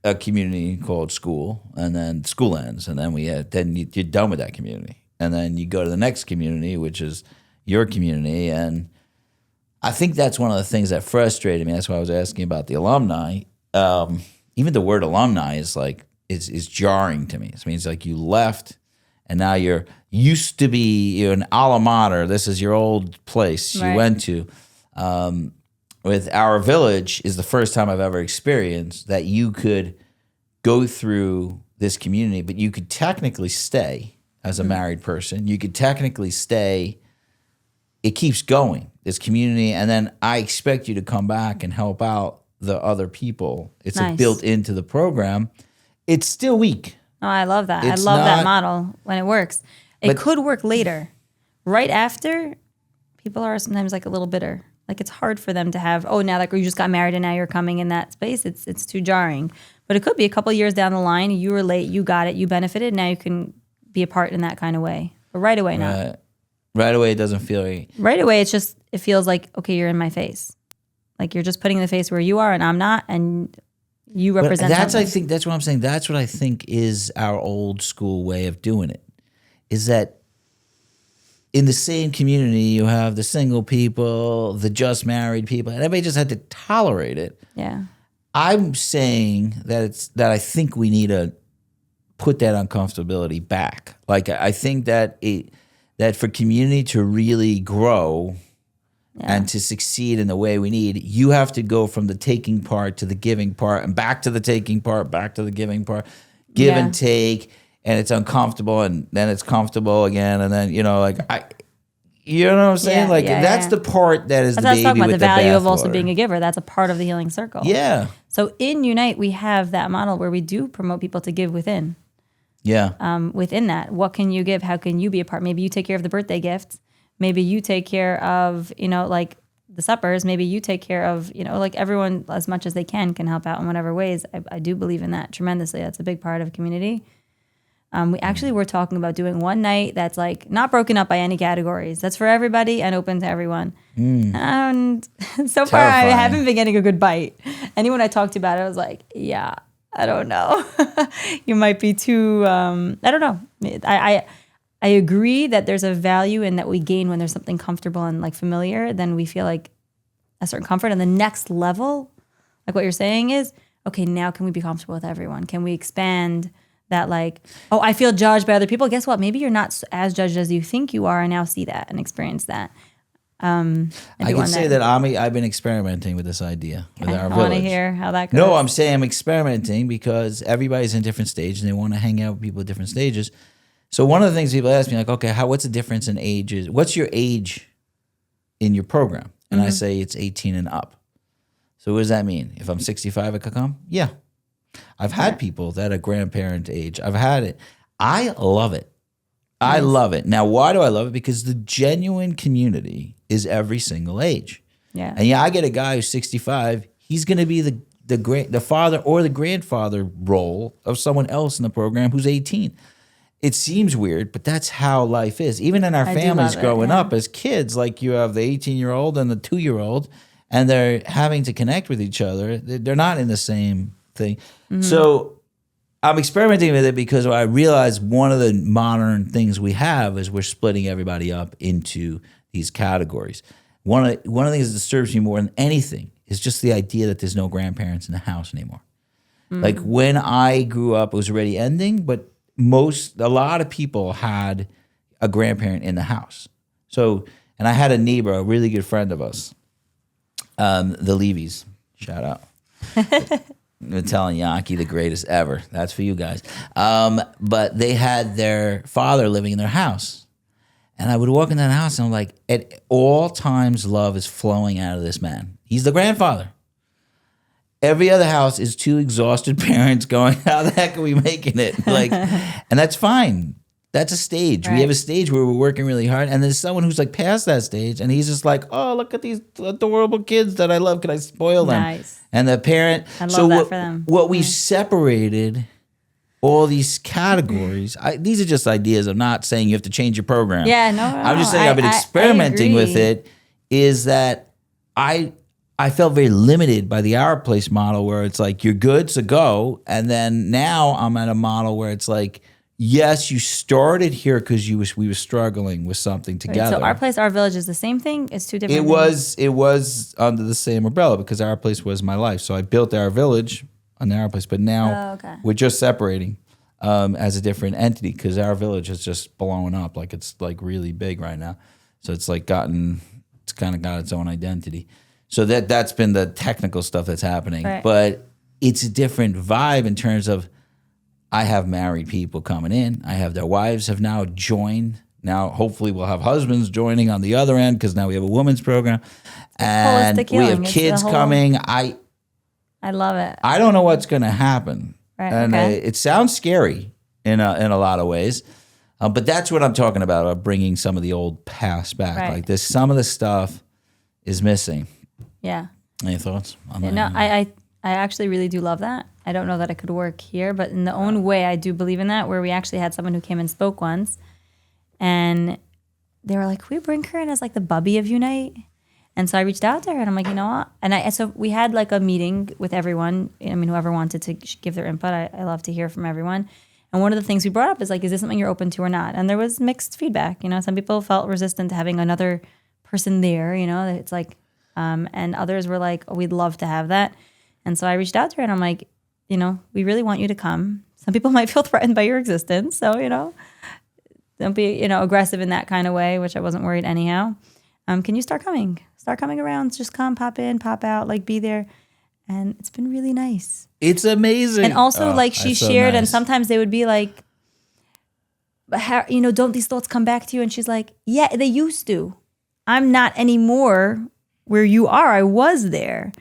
a community called school, and then school ends, and then you're done with that community. And then you go to the next community, which is your community. And I think that's one of the things that frustrated me. That's why I was asking about the alumni. Even the word alumni is jarring to me. It means like you left and now you're an alma mater. This is your old place you went to. With our village is the first time I've ever experienced that you could go through this community, but you could technically stay as a married person. You could technically stay. It keeps going, this community, and then I expect you to come back and help out the other people. It's built into the program. It's still weak. Oh, I love that. I love that model when it works. It could work later. Right after, people are sometimes like a little bitter. Like it's hard for them to have, now that you just got married and now you're coming in that space. It's too jarring. But it could be a couple of years down the line, you were late, you got it, you benefited, now you can be a part in that kind of way. But right away, not. Right away, it doesn't feel right away. It feels like, okay, you're in my face. Like you're just putting in the face where you are and I'm not, and you represent. That's something. that's what I'm saying. That's what I think is our old school way of doing it. Is that in the same community you have the single people, the just married people, and everybody just had to tolerate it. Yeah. I'm saying that I think we need to put that uncomfortability back. Like I think that that for community to really grow and to succeed in the way we need, you have to go from the taking part to the giving part and back to the taking part, back to the giving part, give and take, and it's uncomfortable and then it's comfortable again. And then, you know what I'm saying? That's the part that is the baby with the bathwater. That's what I was talking about, the value of also being a giver. That's a part of the healing circle. Yeah. So in Unite, we have that model where we do promote people to give within. Yeah. Within that, what can you give? How can you be a part? Maybe you take care of the birthday gifts. Maybe you take care of, like the suppers. Maybe you take care of, like everyone as much as they can help out in whatever ways. I do believe in that tremendously. That's a big part of community. We actually were talking about doing one night that's like not broken up by any categories. That's for everybody and open to everyone. And so far, I haven't been getting a good bite. Anyone I talked to about it, I was like, yeah, I don't know. You might be too, I don't know. I agree that there's a value in that we gain when there's something comfortable and like familiar, then we feel like a certain comfort. And the next level, like what you're saying is, okay, now can we be comfortable with everyone? Can we expand that like, I feel judged by other people. Guess what? Maybe you're not as judged as you think you are, and now see that and experience that. I can say that I've been experimenting with this idea with our village. I want to hear how that goes. No, I'm saying I'm experimenting because everybody's in different stages and they want to hang out with people at different stages. So one of the things people ask me, like, okay, what's the difference in ages? What's your age in your program? And I say it's 18 and up. So what does that mean? If I'm 65, I could come? Yeah. I've had people that are grandparent age. I've had it. I love it. I love it. Now, why do I love it? Because the genuine community is every single age. Yeah. And I get a guy who's 65. He's going to be the father or the grandfather role of someone else in the program who's 18. It seems weird, but that's how life is. Even in our families growing up as kids, like you have the 18-year-old and the 2-year-old, and they're having to connect with each other. They're not in the same thing. So I'm experimenting with it because I realize one of the modern things we have is we're splitting everybody up into these categories. One of the things that disturbs me more than anything is just the idea that there's no grandparents in the house anymore. Like when I grew up, it was already ending, but a lot of people had a grandparent in the house. So, and I had a neighbor, a really good friend of us, the Levies, shout out. I'm telling Yankee, the greatest ever. That's for you guys. But they had their father living in their house. And I would walk in that house and I'm like, at all times, love is flowing out of this man. He's the grandfather. Every other house is two exhausted parents going, how the heck are we making it? Like, and that's fine. That's a stage. Right. We have a stage where we're working really hard. And there's someone who's like past that stage and he's just like, oh, look at these adorable kids that I love. Can I spoil them? Nice. And the parent. I love that for them. What we've separated all these categories. These are just ideas. I'm not saying you have to change your program. Yeah, no. I'm just saying I've been experimenting with it. Is that I felt very limited by the Our Place model where it's like, you're good, so go. And then now I'm at a model where it's like, yes, you started here because we were struggling with something together. So Our Place, Our Village is the same thing? It's two different things? It was under the same umbrella because Our Place was my life. So I built Our Village on the Our Place, but now we're just separating as a different entity because Our Village is just blowing up. Like it's like really big right now. So it's like it's kind of got its own identity. So that's been the technical stuff that's happening. Right. But it's a different vibe in terms of I have married people coming in. I have their wives have now joined. Now, hopefully we'll have husbands joining on the other end because now we have a women's program. And holistic we have healing. kids coming. I love it. I don't know what's going to happen. Right, And okay. it sounds scary in a lot of ways. But that's what I'm talking about bringing some of the old past back. Right. Like some of the stuff is missing. Yeah. Any thoughts on that? No, I actually really do love that. I don't know that it could work here, but in the own way, I do believe in that, where we actually had someone who came and spoke once, and they were like, can we bring her in as like the bubby of Unite? And so I reached out to her, and I'm like, you know what? So we had like a meeting with everyone. I mean, whoever wanted to give their input, I love to hear from everyone. And one of the things we brought up is like, is this something you're open to or not? And there was mixed feedback. You know, some people felt resistant to having another person there, you know, it's like, and others were like, oh, we'd love to have that. And so I reached out to her and I'm like, you know, we really want you to come. Some people might feel threatened by your existence. So, you know, don't be, you know, aggressive in that kind of way, which I wasn't worried anyhow. Can you start coming? Start coming around. Just come, pop in, pop out, like be there. And it's been really nice. It's amazing. And also like she shared, nice. and sometimes they would be like, but how, you know, don't these thoughts come back to you? And she's like, yeah, they used to. I'm not anymore where you are. I was there.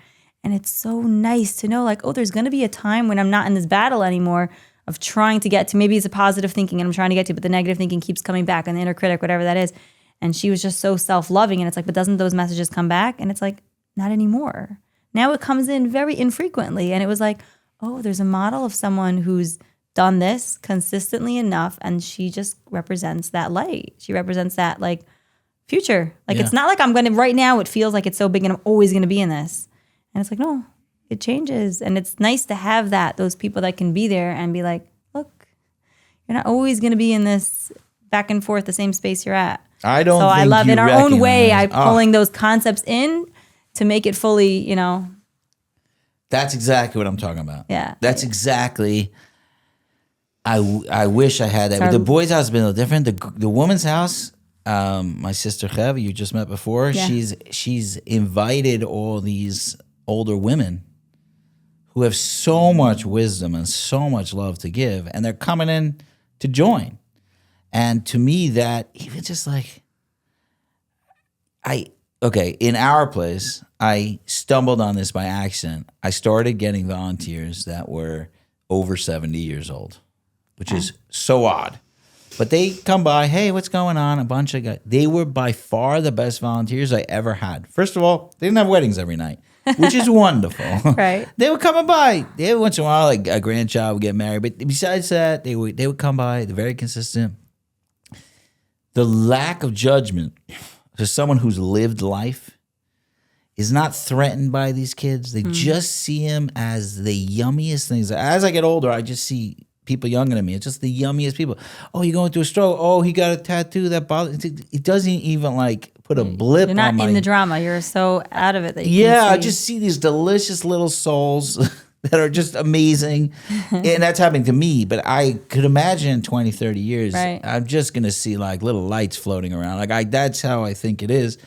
And it's so nice to know like, oh, there's going to be a time when I'm not in this battle anymore of trying to get to, maybe it's a positive thinking and I'm trying to get to, but the negative thinking keeps coming back and the inner critic, whatever that is. And she was just so self-loving. And it's like, but doesn't those messages come back? And it's like, not anymore. Now it comes in very infrequently. And it was like, oh, there's a model of someone who's done this consistently enough. And she just represents that light. She represents that like future. Like, it's not like I'm going to, right now it feels like it's so big and I'm always going to be in this. And it's like, no, it changes. And it's nice to have that, those people that can be there and be like, look, you're not always going to be in this back and forth, the same space you're at. I don't So think I love you in our own way, recognize- I'm pulling those concepts in to make it fully, you know. That's exactly what I'm talking about. Yeah. That's exactly. I wish I had that. Sorry. The boys' house has been a little different. The woman's house, my sister Chev, you just met before. Yeah. She's invited all these older women who have so much wisdom and so much love to give, and they're coming in to join. And to me, that even just like, in Our Place, I stumbled on this by accident. I started getting volunteers that were over 70 years old, which is so odd. But they come by, hey, what's going on? A bunch of guys. They were by far the best volunteers I ever had. First of all, they didn't have weddings every night, which is wonderful. Right. They were coming by. Every once in a while, like a grandchild would get married. But besides that, they would come by. They're very consistent. The lack of judgment for someone who's lived life is not threatened by these kids. They just see them as the yummiest things. As I get older, I just see people younger than me. It's just the yummiest people. Oh, you're going through a struggle. Oh, he got a tattoo that bothers. It doesn't even like put a blip You're not on my... in the drama. You're so out of it that you Yeah, I can't see. just see these delicious little souls that are just amazing. And that's happening to me. But I could imagine in 20, 30 years, Right. I'm just going to see like little lights floating around. That's how I think it is.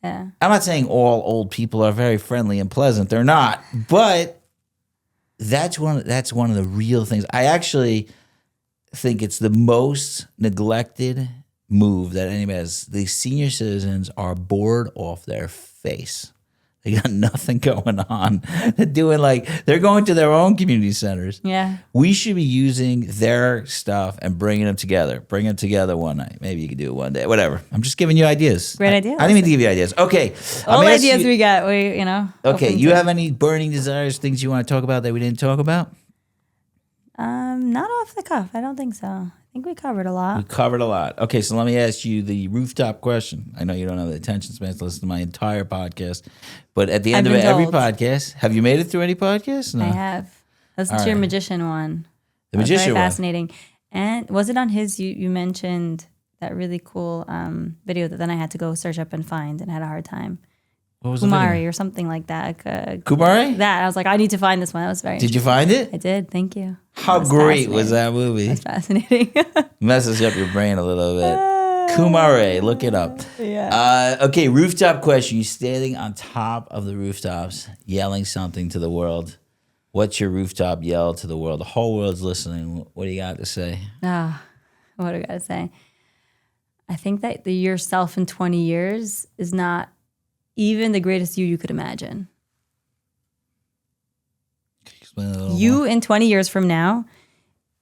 Yeah. I'm not saying all old people are very friendly and pleasant. They're not. But that's one of the real things. I actually think it's the most neglected move that anybody has. The senior citizens are bored off their face. They got nothing going on. They're going to their own community centers. Yeah. We should be using their stuff and bringing them together. Bring them together one night. Maybe you could do it one day. Whatever. I'm just giving you ideas. Great idea. I didn't mean to give you ideas. Okay. All I'm asking ideas you- we got, Okay. open You to- have any burning desires, things you want to talk about that we didn't talk about? Not off the cuff. I don't think so. I think we covered a We lot. covered a lot. Okay, so let me ask you the rooftop question. I know you don't have the attention span to listen to my entire podcast, but at the end I've of been every told. podcast, have you made it through any podcasts? No. I have. Listen All to your right. magician one. The That was magician very one. fascinating. And was it on his? You mentioned that really cool video that then I had to go search up and find and had a hard time. What was the Kumari video? or something like that. Kumari? That I was like, I need to find this one. That was very. Did you find it? I did. Thank you. How That was great was fascinating. that movie? That's fascinating. Messes up your brain a little bit. Kumare, look it up. Yeah. Okay, rooftop question. You standing on top of the rooftops, yelling something to the world. What's your rooftop yell to the world? The whole world's listening. What do you got to say? What do I gotta say? I think that the yourself in 20 years is not even the greatest you could imagine. Explain it a little You more. in 20 years from now,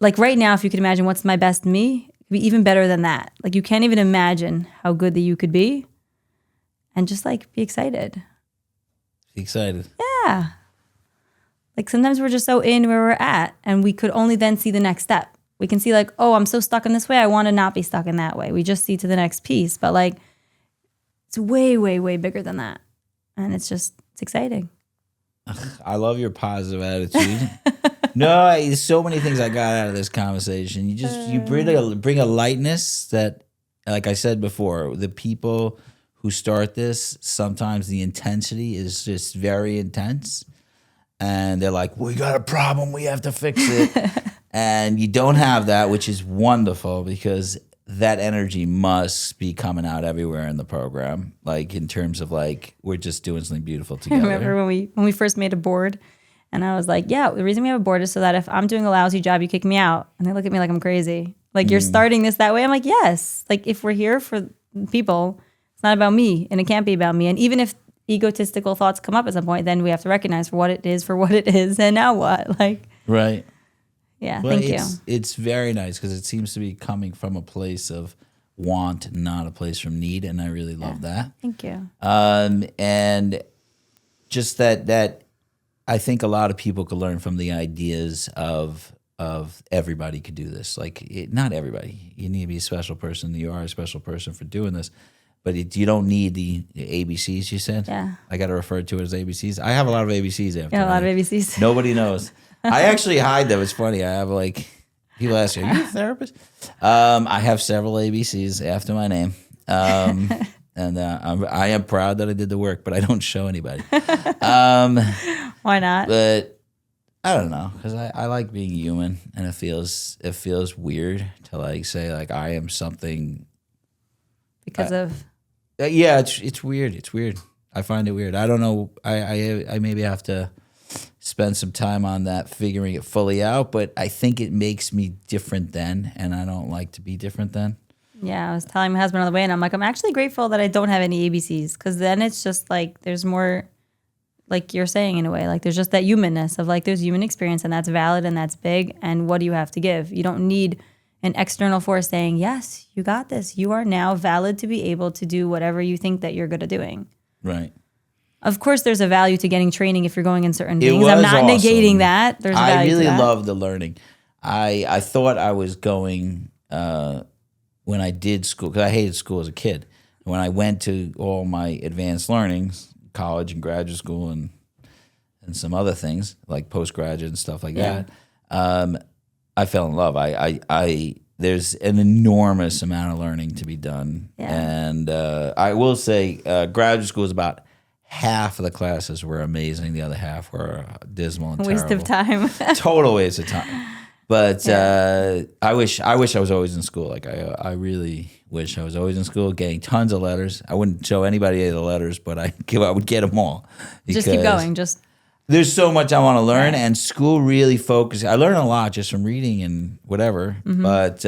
like right now, if you could imagine what's my best me, it could be even better than that. Like you can't even imagine how good that you could be. And just like be excited. Excited. Yeah. Like sometimes we're just so in where we're at and we could only then see the next step. We can see like, oh, I'm so stuck in this way. I want to not be stuck in that way. We just see to the next piece. But like, it's way, way, way bigger than that. And it's exciting. I love your positive attitude. No, there's so many things I got out of this conversation. You bring a lightness that, like I said before, the people who start this, sometimes the intensity is just very intense. And they're like, we got a problem, we have to fix it. And you don't have that, which is wonderful because that energy must be coming out everywhere in the program. Like in terms of like, we're just doing something beautiful I together. remember when we first made a board and I was like, yeah, the reason we have a board is so that if I'm doing a lousy job, you kick me out. And they look at me like I'm crazy. Like you're starting this that way. I'm like, yes. Like if we're here for people, it's not about me and it can't be about me. And even if egotistical thoughts come up at some point, then we have to recognize for what it is. And now what? Like, Right. yeah, Well, thank you. It's very nice because it seems to be coming from a place of want, not a place from need. And I really love that. Thank you. And just that I think a lot of people could learn from the ideas of everybody could do this. Like not everybody. You need to be a special person. You are a special person for doing this. But you don't need the ABCs, you said? Yeah. I got to refer to it as ABCs. I have a lot of ABCs after Yeah, a lot of my name. ABCs. Nobody knows. I actually hide them. It's funny. I have like, people ask me, are you a therapist? I have several ABCs after my name. And I am proud that I did the work, but I don't show anybody. Why not? But I don't know, because I like being human, and it feels weird to like say like I am something. Because of Yeah, it's weird. It's weird. I find it weird. I don't know. I maybe have to spend some time on that, figuring it fully out. But I think it makes me different then, and I don't like to be different then. Yeah, I was telling my husband on the way, and I'm like, I'm actually grateful that I don't have any ABCs, because then it's just like there's more, like you're saying in a way, like there's just that humanness of like there's human experience, and that's valid and that's big, and what do you have to give? You don't need an external force saying, yes, you got this. You are now valid to be able to do whatever you think that you're good at doing. Right. Of course, there's a value to getting training if you're going in certain It things. I'm was not awesome. negating that. There's a value I really to that. love the learning. I thought I was going when I did school, because I hated school as a kid. When I went to all my advanced learnings, college and graduate school and some other things like postgraduate and stuff like that, I fell in love. there's an enormous amount of learning to be done. Yeah. And I will say graduate school is about half of the classes were amazing. The other half were dismal and Waste terrible. of time. Total waste of time. But I wish I was always in school. Like I really wish I was always in school, getting tons of letters. I wouldn't show anybody any of the letters, but I would get them all. Just keep going. There's so much I want to learn, and school really focuses. I learn a lot just from reading and whatever, but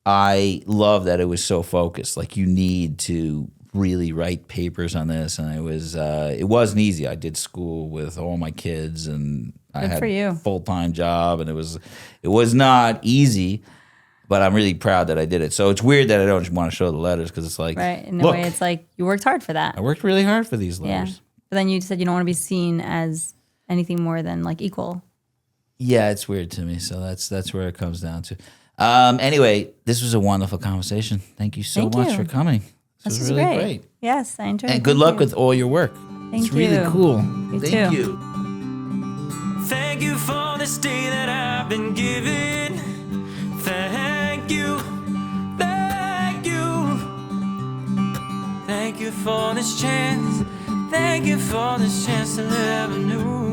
I love that it was so focused. Like you need to really write papers on this, and it wasn't easy. I did school with all my kids, and I had a full-time job, and it was not easy. But I'm really proud that I did it. So it's weird that I don't want to show the letters because it's like, right. In a way, it's like you worked hard for that. I worked really hard for these letters. Yeah. But then you said you don't want to be seen as anything more than like equal. Yeah, it's weird to me. So that's where it comes down to. Anyway, this was a wonderful conversation. Thank you so much for coming. This was really great. Yes, I enjoyed it. And good luck with all your work. Thank it's really cool. Thank you. Thank you for this day that I've been given. Thank you. Thank you. Thank you for this chance. Thank you for this chance to live anew.